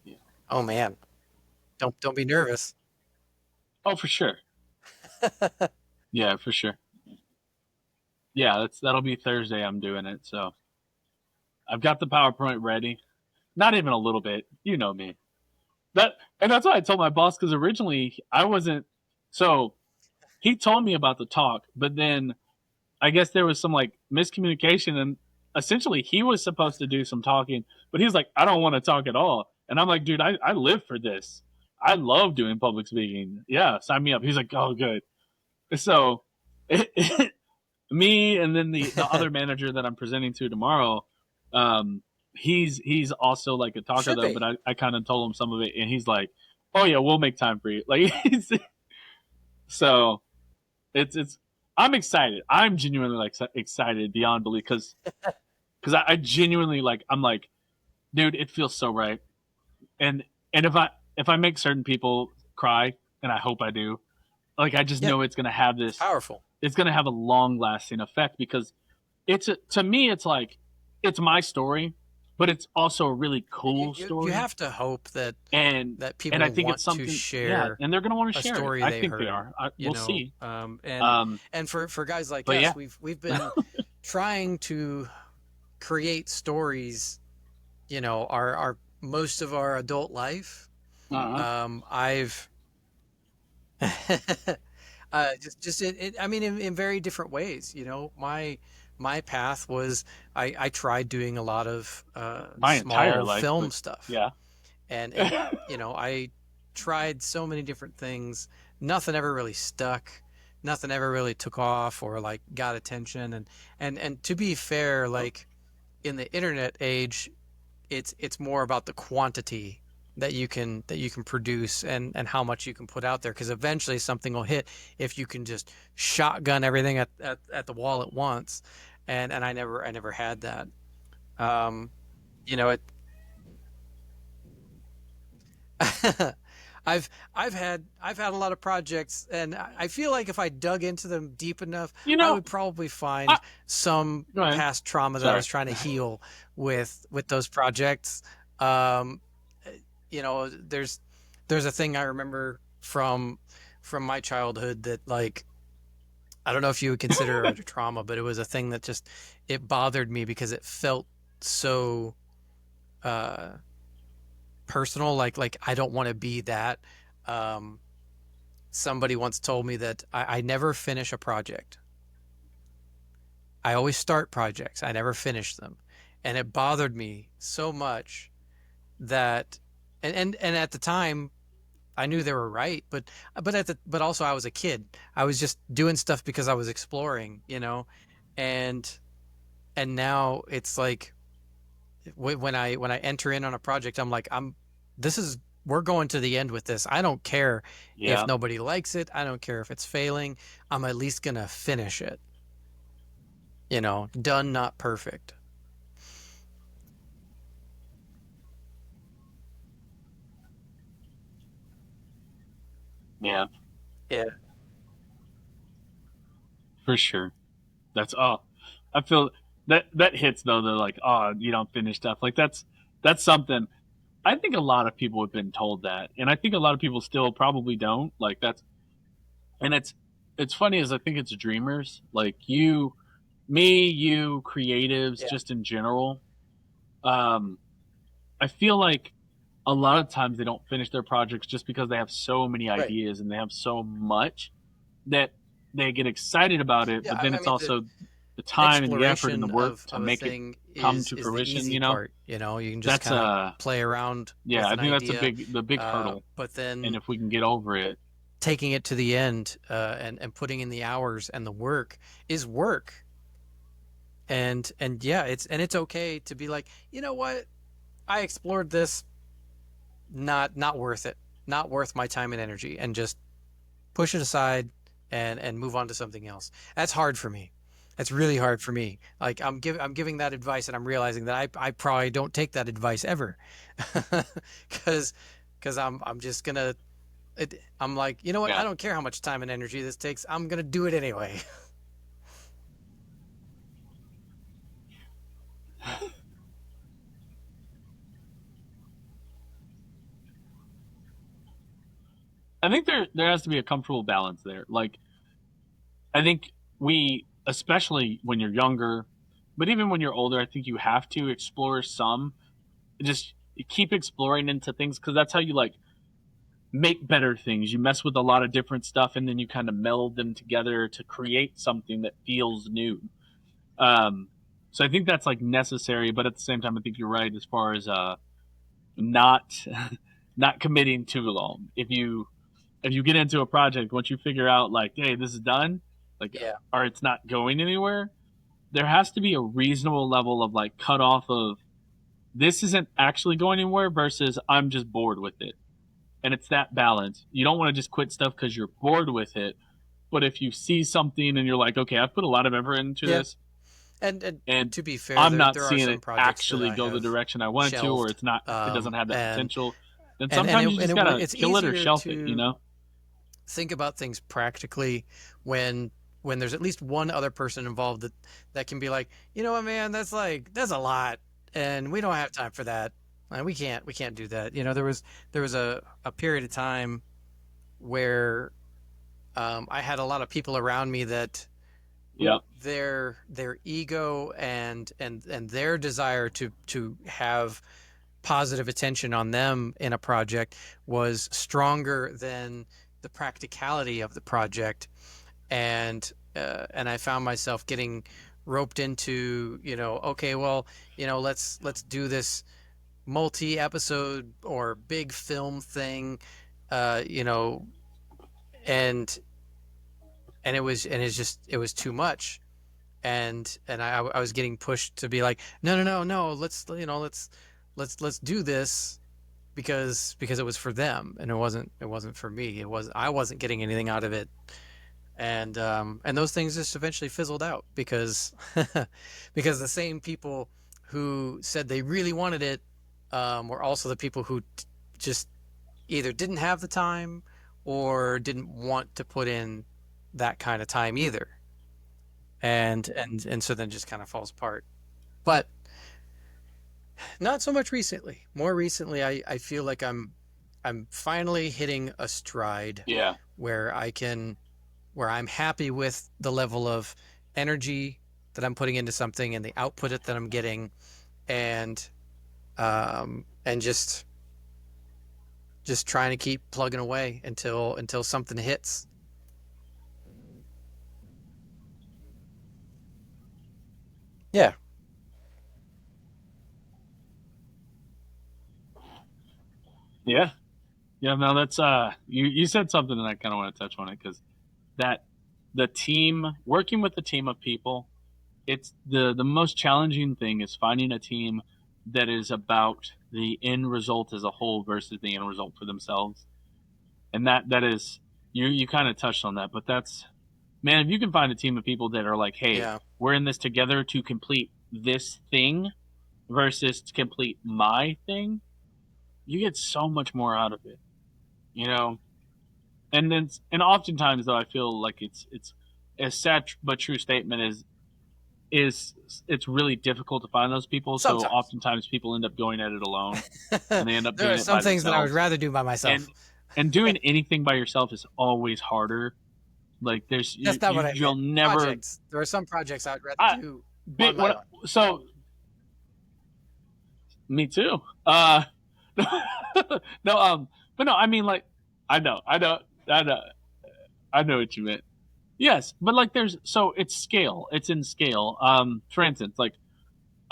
S3: yeah.
S1: Oh man, don't be nervous.
S3: Oh, for sure. Yeah, for sure. Yeah, that'll be Thursday. I'm doing it, so I've got the PowerPoint ready. Not even a little bit. You know me. that and that's why I told my boss because originally I wasn't. So he told me about the talk, but then I guess there was some like miscommunication, and essentially he was supposed to do some talking, but he's like, I don't want to talk at all, and I'm like, dude, I live for this. I love doing public speaking. Yeah, sign me up. He's like, oh, good. So, me and then the other manager that I'm presenting to tomorrow, um, he's also like a talker
S1: Should
S3: though, but
S1: be.
S3: I kind of told him some of it, and he's like, oh yeah, we'll make time for you. Like, so it's I'm excited. I'm genuinely like excited beyond belief because I genuinely like I'm like, dude, it feels so right. And and if I make certain people cry, and I hope I do, like I just
S1: Yeah,
S3: know it's gonna have
S1: it's
S3: this.
S1: powerful.
S3: It's gonna have a long lasting effect because to me it's like it's my story, but it's also a really
S1: You,
S3: cool
S1: you
S3: story,
S1: have to hope that
S3: and
S1: people
S3: I think it's
S1: want to
S3: something. Yeah,
S1: share
S3: and they're gonna want to
S1: a
S3: share it.
S1: story
S3: I
S1: they
S3: think they
S1: heard,
S3: are.
S1: you
S3: We'll
S1: know.
S3: see. Um,
S1: And for guys like
S3: but
S1: us,
S3: yeah,
S1: we've been trying to create stories, you know, our most of our adult life.
S3: uh-huh.
S1: I've just I mean, in very different ways, you know. My path was I tried doing a lot of
S3: My entire
S1: small
S3: life,
S1: film
S3: but
S1: stuff,
S3: yeah.
S1: and you know, I tried so many different things. Nothing ever really stuck. Nothing ever really took off or like got attention. And to be fair, like in the internet age, it's more about the quantity that you can produce and how much you can put out there, because eventually something will hit if you can just shotgun everything at the wall at once. And I never had that. Um, you know, it I've had a lot of projects, and I feel like if I dug into them deep enough,
S3: You
S1: I
S3: know,
S1: would probably
S3: I
S1: find some
S3: go ahead.
S1: past trauma that I
S3: Sorry.
S1: was trying to heal with those projects. Um, you know, there's a thing I remember from my childhood that, like, I don't know if you would consider it a trauma, but it was a thing that just it bothered me because it felt so uh personal, like I don't want to be that. um Somebody once told me that I never finish a project. I always start projects, I never finish them. And it bothered me so much that, and at the time I knew they were right, but also I was a kid. I was just doing stuff because I was exploring, you know. And and now it's like when I enter in on a project, I'm like, this is we're going to the end with this. I don't care if
S3: Yeah.
S1: nobody likes it. I don't care if it's failing. I'm at least gonna finish it. You know, done, not perfect.
S3: Yeah.
S1: Yeah.
S3: For sure. That's I feel that hits though. They're like, oh, you don't finish stuff. Like that's something. I think a lot of people have been told that, and I think a lot of people still probably don't. Like that's and it's funny as I think it's dreamers like you, me, you, creatives,
S1: Yeah.
S3: just in general. Um, I feel like a lot of times they don't finish their projects just because they have so many
S1: Right.
S3: ideas and they have so much that they get excited about it,
S1: Yeah.
S3: but then
S1: I
S3: it's
S1: mean, the
S3: also the time and the effort and the
S1: exploration
S3: work to
S1: of a
S3: make it
S1: thing
S3: come to
S1: is the
S3: fruition.
S1: easy
S3: You know,
S1: part. You know, you can just
S3: that's
S1: kind of play around
S3: yeah,
S1: with
S3: I
S1: an
S3: think that's
S1: idea,
S3: the big hurdle,
S1: but
S3: and
S1: then
S3: if we can get over it,
S1: taking it to the end, and putting in the hours and the work is work. And yeah, it's okay to be like, you know what, I explored this, not worth it, not worth my time and energy, and just push it aside and move on to something else. That's hard for me. That's really hard for me. Like I'm giving that advice, and I'm realizing that I probably don't take that advice ever. because because I'm just gonna I'm like, you know what, I
S3: yeah.
S1: don't care how much time and energy this takes, I'm gonna do it anyway.
S3: I think there has to be a comfortable balance there. Like I think we, especially when you're younger, but even when you're older, I think you have to explore some. Just keep exploring into things because that's how you like. make better things. You mess with a lot of different stuff, and then you kind of meld them together to create something that feels new. Um, so I think that's like necessary, but at the same time, I think you're right as far as not not committing too long. If you get into a project, once you figure out like, hey, this is done, like,
S1: Yeah.
S3: or it's not going anywhere, there has to be a reasonable level of like cutoff of this isn't actually going anywhere versus I'm just bored with it. And it's that balance. You don't want to just quit stuff because you're bored with it. But if you see something and you're like, okay, I've put a lot of effort into
S1: Yeah.
S3: this,
S1: And
S3: and
S1: to be fair,
S3: I'm
S1: there
S3: not
S1: there are
S3: seeing
S1: some
S3: it
S1: projects that
S3: actually
S1: I
S3: go the
S1: have
S3: direction I want to, or
S1: shelved,
S3: it's not, it doesn't have that
S1: and
S3: potential, then
S1: and and
S3: sometimes you
S1: it, and
S3: just
S1: it
S3: gotta
S1: it's
S3: kill it or
S1: easier
S3: shelf it. You
S1: to
S3: know?
S1: think about things practically when there's at least one other person involved that can be like, you know what, man, that's a lot, and we don't have time for that, and we can't do that. There was a period of time where I had a lot of people around me that
S3: Yeah.
S1: their ego and their desire to have positive attention on them in a project was stronger than the practicality of the project, and I found myself getting roped into, okay, well, let's do this multi-episode or big film thing, uh, you know, and it was too much, and I was getting pushed to be like, no, no, no, no, let's do this because it was for them, and it wasn't for me. I wasn't getting anything out of it, and those things just eventually fizzled out because because the same people who said they really wanted it were also the people who just either didn't have the time or didn't want to put in that kind of time either, and so then it just kind of falls apart. But not so much recently. More recently, I feel like I'm finally hitting a stride
S3: Yeah.
S1: where I'm happy with the level of energy that I'm putting into something and the output that I'm getting, and just trying to keep plugging away until something hits. Yeah.
S3: Yeah. Yeah. No, that's you said something and I kind of want to touch on it because that the team working with a team of people, it's the most challenging thing is finding a team that is about the end result as a whole versus the end result for themselves. And that is you kind of touched on that, but that's, man, if you can find a team of people that are like, hey,
S1: Yeah.
S3: we're in this together to complete this thing versus to complete my thing, you get so much more out of it, you know. And oftentimes though I feel like it's a sad but true statement is it's really difficult to find those people. So
S1: Sometimes.
S3: oftentimes people end up going at it alone, and they end up
S1: There are
S3: doing it
S1: some
S3: by
S1: things that I would
S3: themselves.
S1: rather do by myself.
S3: And doing anything by yourself is always harder. Like there's
S1: That's not what I
S3: you'll
S1: meant.
S3: never.
S1: Projects. There are some projects I'd rather
S3: I
S1: do on
S3: bit
S1: my
S3: what
S1: own.
S3: so me too. No, but no, I mean like I know, I know what you meant. Yes, but like there's so it's scale. It's in scale. For instance, like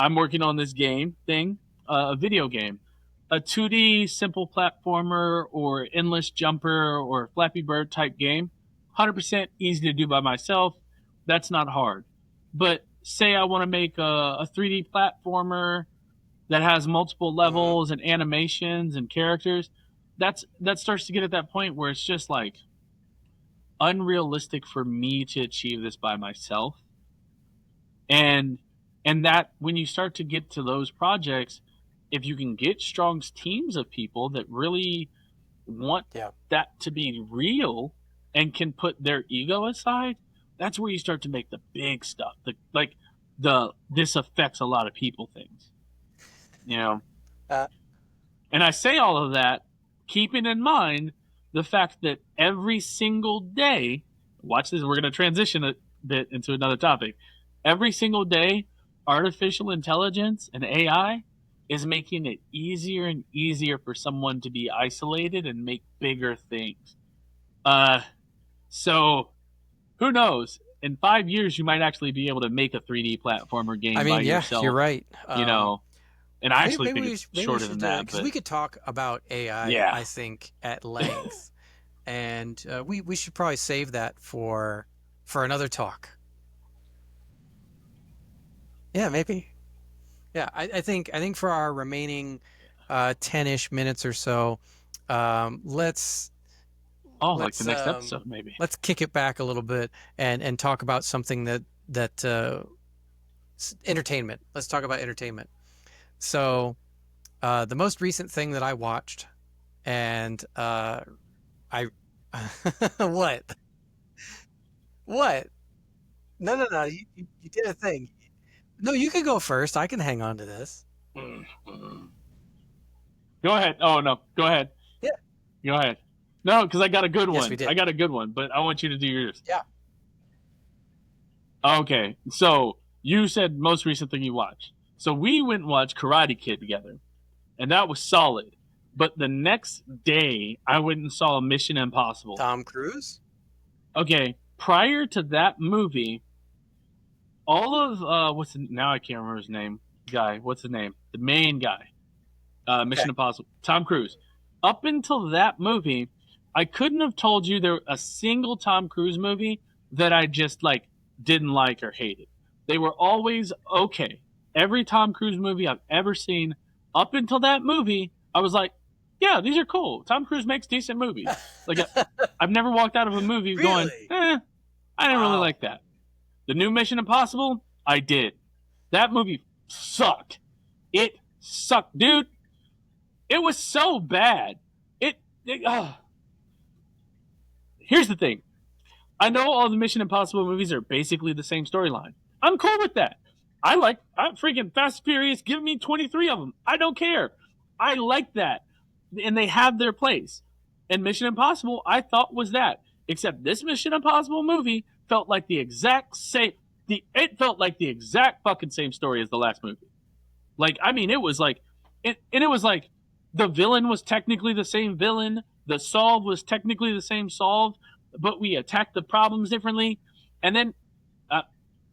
S3: I'm working on this game thing, a video game, a 2D simple platformer or endless jumper or Flappy Bird type game. 100% easy to do by myself. That's not hard. But say I want to make a 3D platformer that has multiple
S1: Hmm.
S3: levels and animations and characters. That starts to get at that point where it's just like unrealistic for me to achieve this by myself. And that when you start to get to those projects, if you can get strong teams of people that really want
S1: Yeah.
S3: that to be real and can put their ego aside, that's where you start to make the big stuff. The this affects a lot of people things, you know.
S1: Uh,
S3: And I say all of that keeping in mind the fact that every single day, watch this, we're going to transition a bit into another topic. Every single day, artificial intelligence and AI is making it easier and easier for someone to be isolated and make bigger things. So who knows? In 5 years, you might actually be able to make a 3D platformer
S1: I
S3: game by
S1: mean, yeah, you're
S3: yourself.
S1: right.
S3: You know, and I actually think it's
S1: Maybe we
S3: shorter than
S1: should,
S3: that.
S1: because
S3: But
S1: we could talk about AI,
S3: yeah,
S1: I think, at length, and we should probably save that for another talk. Yeah, maybe. Yeah, I think for our remaining 10-ish minutes or so, let's
S3: oh, like the
S1: let's
S3: next episode maybe.
S1: let's kick it back a little bit and talk about something that entertainment. Let's talk about entertainment. So, the most recent thing that I watched, and I what? What? No, no, no. You did a thing. No, you can go first. I can hang on to this.
S3: Go ahead. Oh no, go ahead.
S1: Yeah.
S3: Go ahead. No, because I got a good
S1: Yes, we
S3: one. I
S1: did.
S3: got a good one, but I want you to do yours.
S1: Yeah.
S3: Okay, so you said most recent thing you watched. So we went and watched Karate Kid together, and that was solid. But the next day, I went and saw Mission Impossible.
S1: Tom Cruise?
S3: Okay, prior to that movie, all of now I can't remember his name. Guy, what's his name? The main guy. Mission
S1: Okay.
S3: Impossible. Tom Cruise. Up until that movie, I couldn't have told you there a single Tom Cruise movie that I just like didn't like or hated. They were always okay. Every Tom Cruise movie I've ever seen, up until that movie, I was like, yeah, these are cool. Tom Cruise makes decent movies. Like I've never walked out of a movie going,
S1: Really?
S3: I didn't really
S1: Wow.
S3: like that. The new Mission Impossible, I did. That movie sucked. It sucked, dude. It was so bad. Here's the thing. I know all the Mission Impossible movies are basically the same storyline. I'm cool with that. I'm freaking Fast and Furious. Give me 23 of them. I don't care. I like that. And they have their place. And Mission Impossible, I thought was that. Except this Mission Impossible movie felt like the exact same. It felt like the exact fucking same story as the last movie. Like, I mean, it was like, it was like, the villain was technically the same villain. The solve was technically the same solve, but we attacked the problems differently. And then,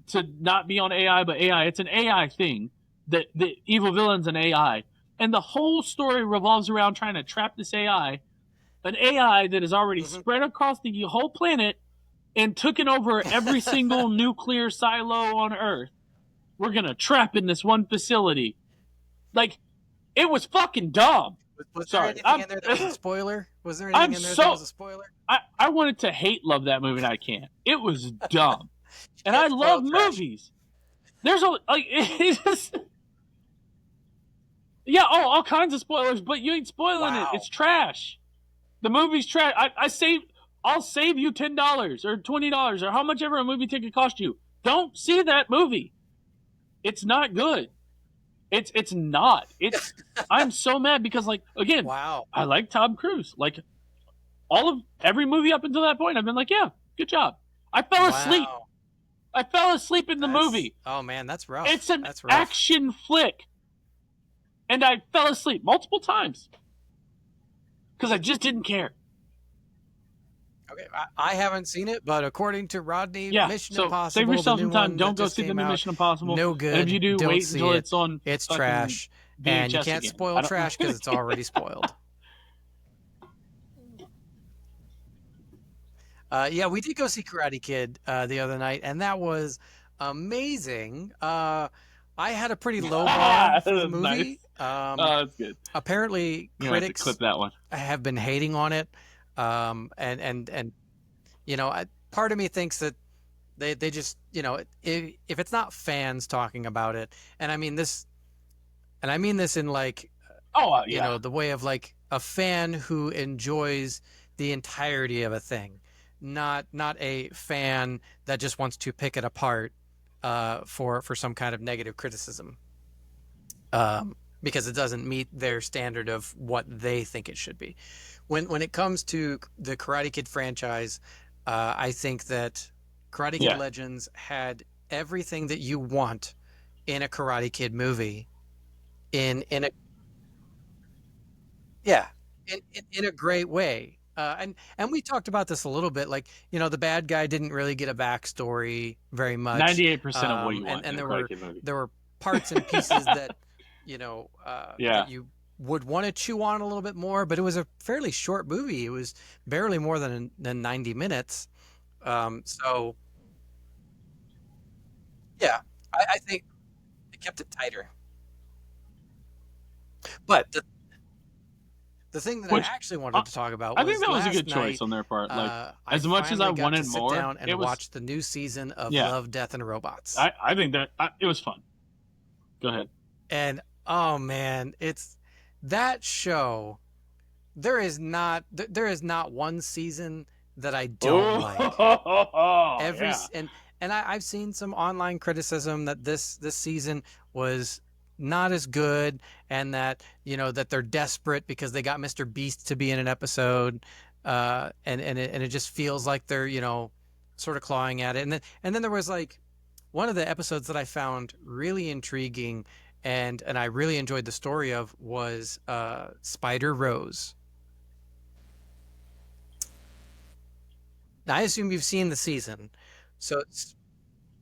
S3: to not be on AI, but AI, it's an AI thing. The evil villain's an AI. And the whole story revolves around trying to trap this AI, an AI that is already spread across the whole planet and taken over every single nuclear silo on Earth. We're going to trap in this one facility. Like, it was fucking dumb.
S1: Was there
S3: Sorry.
S1: anything in there that was a spoiler? Was there anything in there that was a spoiler?
S3: I wanted to hate love that movie and I can't. It was dumb. And I
S1: Can't
S3: love
S1: spoil trash.
S3: movies. There's it's just, yeah, all kinds of spoilers, but you ain't spoiling it. It's trash. The movie's trash. I'll save you $10 or $20 or how much ever a movie ticket cost you. Don't see that movie. It's not good. It's not. I'm so mad because, like, again,
S1: Wow.
S3: I like Tom Cruise. Like, every movie up until that point, I've been like, yeah, good job. I fell asleep.
S1: Wow.
S3: I fell asleep in the movie.
S1: Oh man, that's rough.
S3: It's an
S1: That's rough.
S3: action flick. And I fell asleep multiple times. Because I just didn't care.
S1: Okay, I haven't seen it, but according to Rodney,
S3: Yeah,
S1: Mission
S3: so
S1: Impossible,
S3: save yourself
S1: the new
S3: some time.
S1: one
S3: Don't
S1: that
S3: go
S1: just
S3: see the
S1: came
S3: new
S1: out,
S3: Mission Impossible.
S1: no good.
S3: And if you do,
S1: Don't
S3: wait
S1: see
S3: until
S1: it.
S3: it's on.
S1: It's
S3: fucking
S1: trash, and you
S3: VHS
S1: can't
S3: again.
S1: spoil trash because it's already spoiled. Yeah, we did go see Karate Kid the other night, and that was amazing. I had a pretty low bar for the movie.
S3: Nice. That's good.
S1: Apparently,
S3: You have to
S1: critics
S3: clip that one.
S1: have been hating on it, and you know, part of me thinks that they just, you know, if it's not fans talking about it, and I mean this in like,
S3: Oh,
S1: you know, the way of like a fan who enjoys the entirety of a thing, not a fan that just wants to pick it apart for some kind of negative criticism, because it doesn't meet their standard of what they think it should be. When it comes to the Karate Kid franchise, I think that Karate Kid Legends had everything that you want in a Karate Kid movie, in a yeah, in a great way. And we talked about this a little bit, like, the bad guy didn't really get a backstory very much.
S3: 98% of what you
S1: And
S3: want in
S1: and
S3: a
S1: there
S3: Karate
S1: were
S3: Kid movie.
S1: there were parts and pieces that
S3: Yeah.
S1: that you would want to chew on a little bit more, but it was a fairly short movie. It was barely more than 90 minutes. So yeah, I think it kept it tighter. But the thing that I
S3: Which
S1: actually
S3: I,
S1: wanted to talk about
S3: I think
S1: was
S3: that was a
S1: last
S3: good choice
S1: night.
S3: on their part. Like,
S1: I
S3: as much as I
S1: finally got to
S3: wanted
S1: sit
S3: more,
S1: down
S3: it
S1: and
S3: was,
S1: watch the new season of
S3: yeah.
S1: Love, Death, and Robots.
S3: I think that it was fun. Go ahead.
S1: And oh man, it's that show. There is not one season that I don't like.
S3: Oh,
S1: Every
S3: yeah.
S1: and I've seen some online criticism that this season was not as good, and that that they're desperate because they got Mr. Beast to be in an episode, and it just feels like they're sort of clawing at it. And then there was like one of the episodes that I found really intriguing, and I really enjoyed the story of, was Spider Rose. Now I assume you've seen the season, so it's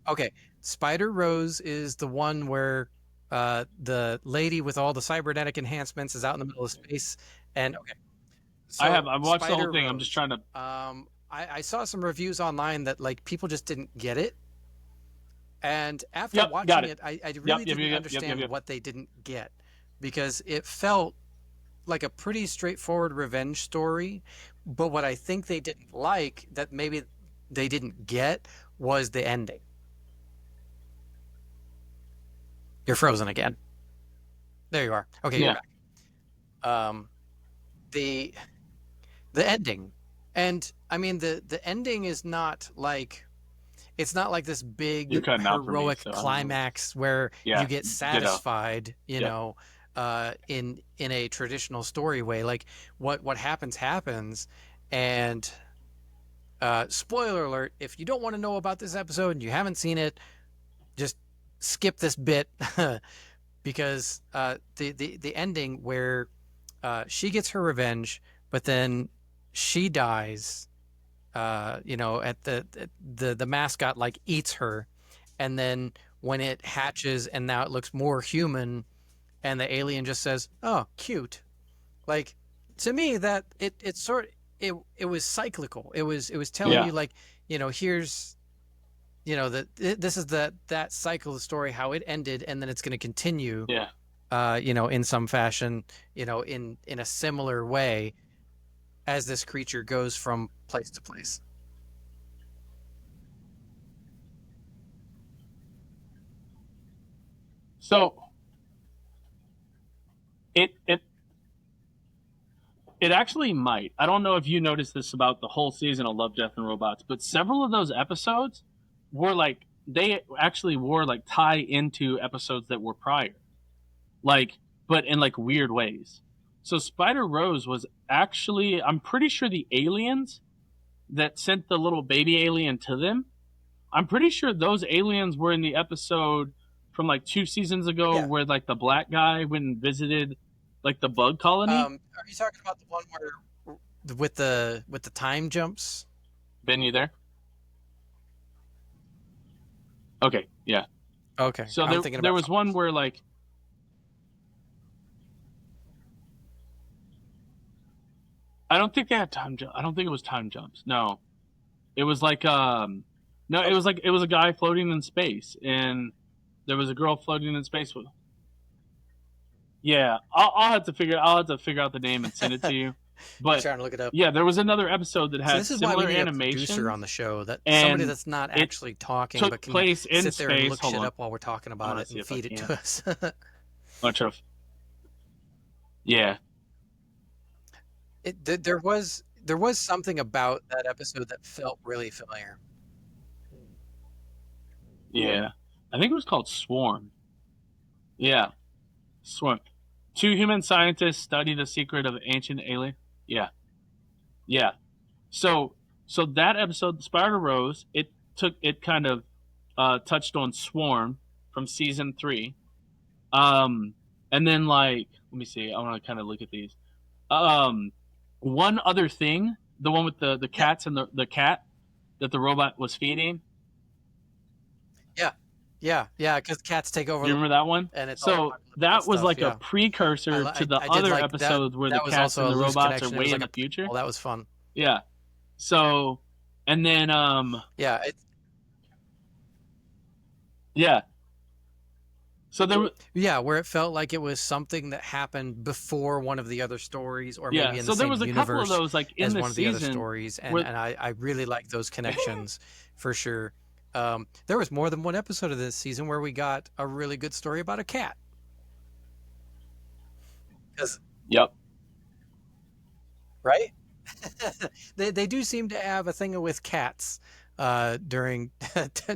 S1: okay. Spider Rose is the one where the lady with all the cybernetic enhancements is out in the middle of space. And okay, so
S3: I've watched the whole
S1: Spider
S3: thing. I'm just
S1: Rose.
S3: trying to.
S1: I saw some reviews online that like people just didn't get it. And after
S3: Yep, got
S1: watching
S3: it.
S1: it, I
S3: Yep,
S1: really
S3: yep,
S1: didn't
S3: yep, yep, yep,
S1: understand
S3: yep.
S1: what they didn't get, because it felt like a pretty straightforward revenge story. But what I think they didn't like, that maybe they didn't get, was the ending. You're frozen again. There you are. Okay, you're
S3: Yeah,
S1: back. Um, the the ending, and I mean the ending is not like, it's not like this
S3: you're
S1: big
S3: cutting out for me,
S1: heroic
S3: so I don't know.
S1: climax where you
S3: Yeah,
S1: get
S3: ditto.
S1: satisfied,
S3: Yep.
S1: in a traditional story way. Like what happens, and spoiler alert, if you don't want to know about this episode and you haven't seen it, just skip this bit. Because the ending where she gets her revenge, but then she dies. At the mascot like eats her, and then when it hatches and now it looks more human, and the alien just says, "Oh, cute." Like, to me, that it sort it was cyclical. It was telling
S3: Yeah,
S1: you, like, here's that this is that cycle of the story, how it ended, and then it's going to continue,
S3: yeah.
S1: in some fashion, in a similar way, as this creature goes from place to place.
S3: So it it actually might. I don't know if you noticed this about the whole season of Love, Death, and Robots, but several of those episodes were like, they actually were like tie into episodes that were prior, like, but in like weird ways. So Spider Rose was actually, I'm pretty sure the aliens that sent the little baby alien to them, I'm pretty sure those aliens were in the episode from like 2 seasons ago
S1: Yeah.
S3: where like the black guy went and visited like the bug colony.
S1: Are you talking about the one where, with the time jumps?
S3: Ben, you there? Okay, yeah.
S1: Okay,
S3: So
S1: I'm
S3: there
S1: thinking
S3: there
S1: about
S3: was
S1: something
S3: one
S1: else.
S3: where like, I don't think they had time jump. I don't think it was time jumps. No, it was like no, it
S1: Okay.
S3: was like, it was a guy floating in space, and there was a girl floating in space with. Yeah, I'll have to figure out the name and send it to you.
S1: You're
S3: But
S1: trying to look it up.
S3: yeah, there was another episode that
S1: See,
S3: had
S1: this is why we
S3: similar
S1: need a producer on
S3: animations,
S1: the show, that somebody
S3: and
S1: that's not
S3: it
S1: actually talking but
S3: took
S1: can
S3: place in
S1: sit there and
S3: space.
S1: look
S3: Hold
S1: shit
S3: on,
S1: up while we're talking
S3: I'm
S1: about
S3: gonna
S1: it
S3: see
S1: and
S3: if I
S1: feed it
S3: can.
S1: to us.
S3: Yeah,
S1: There was something about that episode that felt really familiar.
S3: yeah. I think it was called Swarm. Yeah, Swarm. Two human scientists study the secret of ancient alien. Yeah, yeah. So that episode, Spider Rose, it kind of touched on Swarm from season 3. Um, And then like, let me see. I want to kind of look at these. One other thing, the one with the
S1: Yeah,
S3: cats and the cat that the robot was feeding.
S1: yeah, yeah. Because cats take over
S3: Do you
S1: the
S3: remember that one?
S1: and it's all
S3: So
S1: apocalyptic and
S3: that was
S1: stuff.
S3: like a
S1: Yeah,
S3: precursor to the
S1: I did
S3: other
S1: like that.
S3: episodes where the
S1: That was
S3: cats
S1: also
S3: and
S1: a
S3: the
S1: loose
S3: robots are
S1: connection. It was
S3: way in
S1: like
S3: the
S1: a
S3: future.
S1: prequel. That was fun.
S3: Yeah. So, and then
S1: Yeah, it's
S3: yeah. So there
S1: yeah, where it felt like it was something that happened before one of the other stories, or
S3: yeah.
S1: maybe in the
S3: So there
S1: same
S3: was a couple of
S1: universe
S3: those like in
S1: as
S3: the
S1: one of the other
S3: season
S1: stories,
S3: where
S1: and I really like those connections for sure. There was more than one episode of this season where we got a really good story about a cat. 'Cause-
S3: yep.
S1: right? They do seem to have a thing with cats during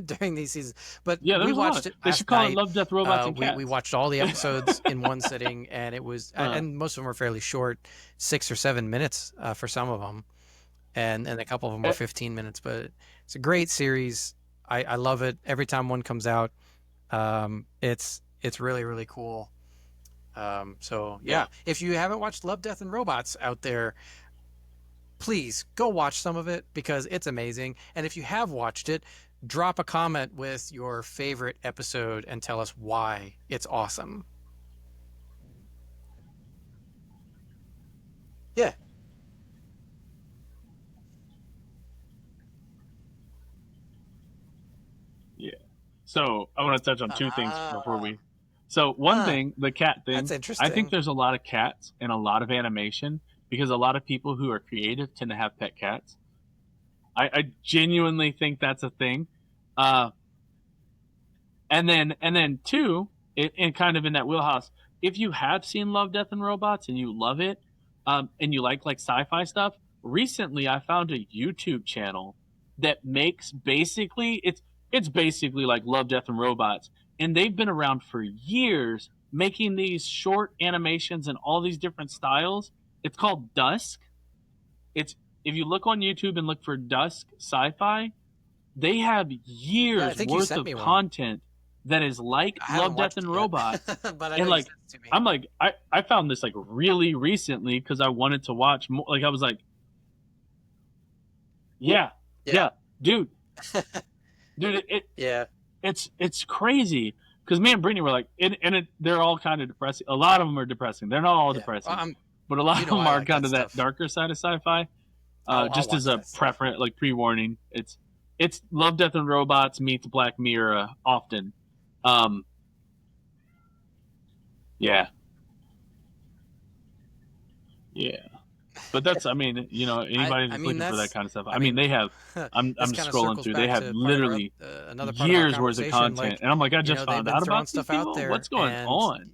S1: during these seasons. But
S3: Yeah, there
S1: we
S3: was a
S1: watched
S3: lot.
S1: it
S3: They should
S1: last
S3: call it
S1: night.
S3: Love, Death, Robots, and
S1: We
S3: Cats.
S1: watched all the episodes in one sitting, and it was
S3: uh,
S1: and most of them were fairly short, 6 or 7 minutes for some of them, and a couple of them were
S3: eh,
S1: 15 minutes. But it's a great series. I love it every time one comes out. It's really really cool. So
S3: yeah.
S1: yeah, if you haven't watched Love, Death, and Robots out there, please go watch some of it because it's amazing. And if you have watched it, drop a comment with your favorite episode and tell us why it's awesome. Yeah.
S3: Yeah. So I want to touch on two things before
S1: Ah,
S3: we. So one
S1: huh.
S3: thing, the cat
S1: That's
S3: thing. I think
S1: interesting.
S3: there's a lot of cats and a lot of animation because a lot of people who are creative tend to have pet cats. I genuinely think that's a thing. Uh, and then two, and kind of in that wheelhouse, if you have seen Love, Death, and Robots and you love it, and you like sci-fi stuff, recently I found a YouTube channel that makes it's basically like Love, Death, and Robots, and they've been around for years making these short animations in all these different styles. It's called Dusk. It's if you look on YouTube and look for Dusk Sci-Fi, they have
S1: Yeah, I
S3: years
S1: think you
S3: worth
S1: sent
S3: of
S1: me one.
S3: content that is like
S1: I haven't
S3: Love, Death,
S1: watched
S3: and
S1: it yet,
S3: Robots.
S1: but I know
S3: And
S1: you
S3: like,
S1: sent it to me.
S3: I'm like, I found this like really recently because I wanted to watch more. Like, I was like, yeah,
S1: Yeah.
S3: yeah, dude, dude,
S1: Yeah.
S3: it's crazy. Because me and Brittany were like, they're all kind of depressing. A lot of them are depressing. They're not all
S1: Yeah. Well,
S3: depressing, but a lot
S1: you
S3: of
S1: know
S3: them
S1: I
S3: are
S1: like
S3: kind
S1: that
S3: of that
S1: stuff.
S3: darker side of sci-fi.
S1: I'll
S3: Just as
S1: watch
S3: a
S1: that stuff.
S3: preference, like pre-warning, it's Love, Death, and Robots meets Black Mirror often. Um, yeah, yeah. But that's, I mean, anybody
S1: I
S3: that's
S1: mean
S3: looking for that
S1: that's
S3: kind of stuff.
S1: I
S3: I mean,
S1: mean
S3: they have. I'm
S1: this
S3: just
S1: kind of
S3: scrolling
S1: circles
S3: through. They
S1: back
S3: have
S1: to part of our
S3: literally
S1: another part of our
S3: years worth of
S1: conversation.
S3: content,
S1: Like,
S3: and I'm like, I just
S1: they've
S3: found
S1: been
S3: out
S1: throwing
S3: about these
S1: stuff out
S3: people.
S1: there,
S3: What's going
S1: and
S3: on?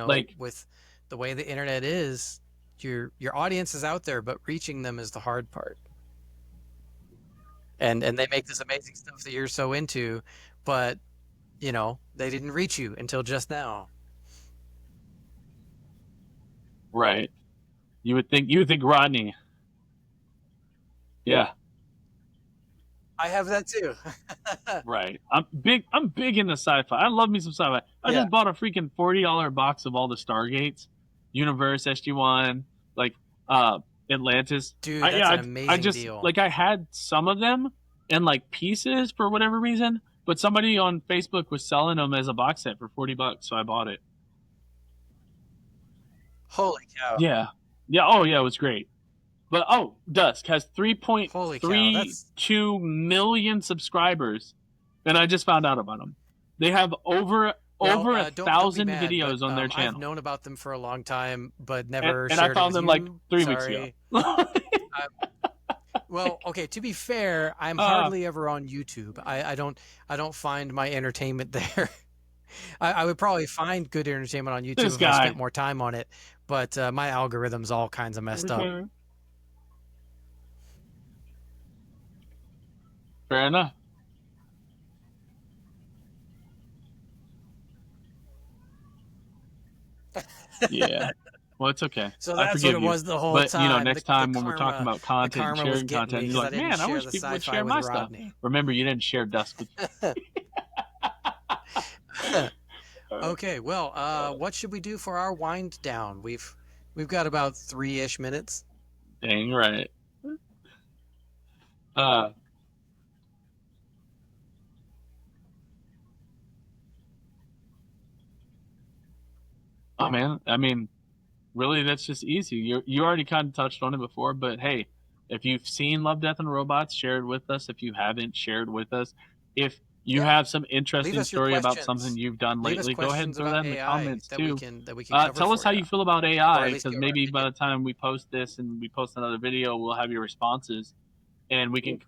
S3: Like,
S1: with the way the internet is, your audience is out there, but reaching them is the hard part. And they make this amazing stuff that you're so into, but they didn't reach you until just now.
S3: right? You would think Rodney. Yeah,
S1: I have that too.
S3: right. I'm big into sci-fi. I love me some sci-fi. I
S1: Yeah,
S3: just bought a freaking $40 box of all the Stargates, Universe, SG-1, like Atlantis.
S1: dude,
S3: I
S1: that's an
S3: yeah, I
S1: amazing
S3: just
S1: deal.
S3: like I had some of them and like pieces for whatever reason, but somebody on Facebook was selling them as a box set for $40, so I bought it.
S1: Holy cow!
S3: Yeah. Yeah, oh yeah, it was great. But Dusk has
S1: Holy cow! That's
S3: 3.32 million subscribers, and I just found out about them. They have
S1: well.
S3: over a
S1: Don't be
S3: thousand
S1: mad, but
S3: videos on their
S1: I've
S3: channel,
S1: known about them for a long time, but
S3: and,
S1: never
S3: and I
S1: shared it
S3: found
S1: with
S3: them like
S1: you.
S3: 3 weeks ago.
S1: Sorry. I, well, okay. To be fair, I'm
S3: uh,
S1: hardly ever on YouTube. I don't find my entertainment there. I would probably find good entertainment on YouTube
S3: this
S1: if I spent
S3: guy.
S1: more time on it, but my algorithm's all kinds of messed up.
S3: Okay. Fair enough. Yeah. Well, it's okay.
S1: So
S3: I
S1: that's what
S3: forgive
S1: it
S3: you.
S1: was the whole
S3: But
S1: time.
S3: next
S1: The
S3: time when we're talking
S1: karma,
S3: about
S1: the
S3: content and
S1: karma was
S3: sharing
S1: getting me
S3: content, you're
S1: because I
S3: like,
S1: didn't
S3: man, I
S1: share
S3: wish
S1: the
S3: people would
S1: sci-fi
S3: share
S1: with
S3: my stuff.
S1: Rodney.
S3: Remember, you didn't share Dusk with.
S1: Okay, well, what should we do for our wind down? We've got about 3-ish minutes.
S3: Dang right. Uh, oh man, I mean, really, that's just easy. You already kind of touched on it before, but hey, if you've seen Love, Death, and Robots, share it with us. If you haven't, shared with us. If you
S1: Yeah,
S3: have some
S1: leave
S3: interesting
S1: us your
S3: story about something
S1: questions.
S3: you've done
S1: Leave us
S3: lately, go ahead and
S1: questions
S3: throw that
S1: about
S3: in the
S1: AI
S3: comments too.
S1: that we can cover
S3: Tell us
S1: for
S3: how
S1: you,
S3: you feel about
S1: or
S3: AI,
S1: at least
S3: because
S1: give our
S3: maybe by
S1: opinion.
S3: the time we post this and we post another video, we'll have your responses, and we can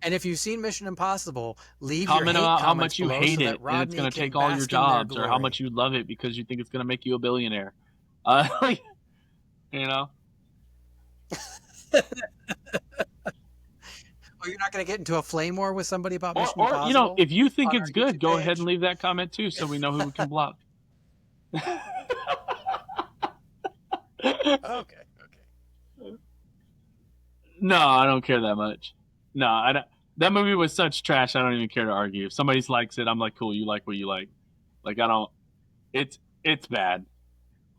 S1: And if you've seen Mission Impossible, leave your
S3: comment
S1: hate
S3: about how
S1: comments
S3: much you
S1: below
S3: hate
S1: so
S3: it
S1: that
S3: and it's
S1: Rodney
S3: going to
S1: can
S3: take all your
S1: bask in their
S3: jobs, or how
S1: glory.
S3: much you love it because you think it's going to make you a billionaire. You know.
S1: Or you're not going to get into a flame war with somebody about Mission
S3: Or
S1: Impossible
S3: if you think
S1: on
S3: it's
S1: our
S3: good,
S1: YouTube
S3: go ahead and
S1: page?
S3: leave that comment too, so we know who we can block.
S1: Okay, okay.
S3: No, I don't care that much. No, I don't. That movie was such trash. I don't even care to argue. If somebody likes it, I'm like, cool. You like what you like. Like I don't. It's bad.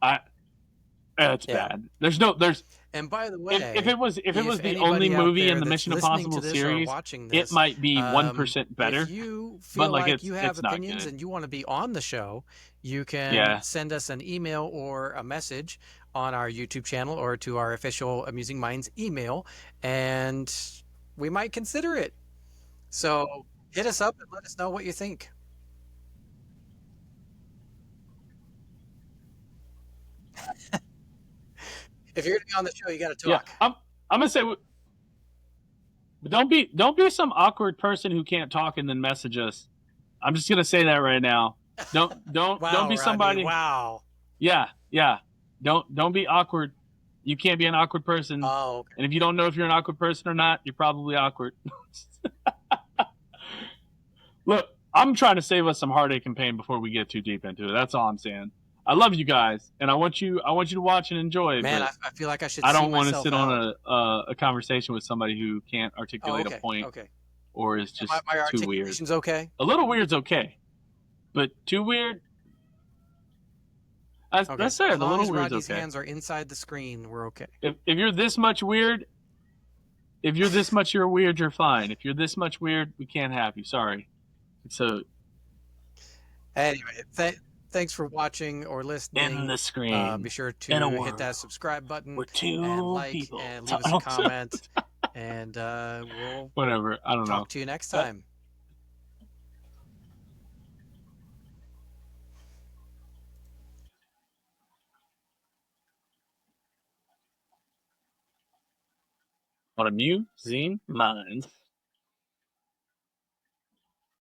S3: I It's
S1: Yeah.
S3: bad. There's
S1: And by the
S3: if
S1: way,
S3: it was
S1: if
S3: the only
S1: anybody out
S3: movie in
S1: there
S3: the
S1: that's
S3: Mission
S1: listening to
S3: Impossible
S1: this or
S3: series,
S1: watching
S3: it
S1: this,
S3: might be 1%
S1: if
S3: better,
S1: you
S3: but
S1: feel
S3: like
S1: like you have
S3: it's not
S1: opinions
S3: good.
S1: and you want to be on the show, you can
S3: Yeah.
S1: send us an email or a message on our YouTube channel or to our official Amusing Minds email, and we might consider it. So hit us up and let us know what you think. If you're going to be on the show, you got to
S3: Yeah.
S1: talk.
S3: I'm gonna say, but don't be some awkward person who can't talk and then message us. I'm just gonna say that right now. Don't
S1: Wow,
S3: be
S1: Rodney.
S3: somebody.
S1: Wow.
S3: Yeah. Don't be awkward. You can't be an awkward person.
S1: Oh, okay.
S3: And if you don't know if you're an awkward person or not, you're probably awkward. Look, I'm trying to save us some heartache and pain before we get too deep into it. That's all I'm saying. I love you guys, and I want you to watch and enjoy.
S1: Man,
S3: But
S1: I feel like I should
S3: I
S1: see
S3: don't want to
S1: myself
S3: sit
S1: out.
S3: on a conversation with somebody who can't
S1: Oh,
S3: articulate a
S1: okay.
S3: point
S1: Okay.
S3: or is
S1: Yeah, my,
S3: just
S1: my
S3: too weird.
S1: articulation's okay.
S3: A little weird's okay, but too weird.
S1: Okay.
S3: That's fair.
S1: As
S3: The
S1: long
S3: little
S1: as
S3: weird's
S1: Rodney's
S3: okay.
S1: hands are inside the screen, we're okay.
S3: If you're this much weird, if you're this much you're weird, you're fine. If you're this much weird, we can't have you. Sorry. So
S1: Anyway, thanks for watching or
S3: in
S1: listening.
S3: the screen,
S1: Be sure
S3: in a
S1: to hit
S3: world
S1: that subscribe button
S3: where
S1: and
S3: two
S1: like
S3: people
S1: and leave us a
S3: talk.
S1: comment. And we'll
S3: Whatever. I don't know.
S1: talk to you next
S3: Uh,
S1: time.
S3: on Amusing Minds.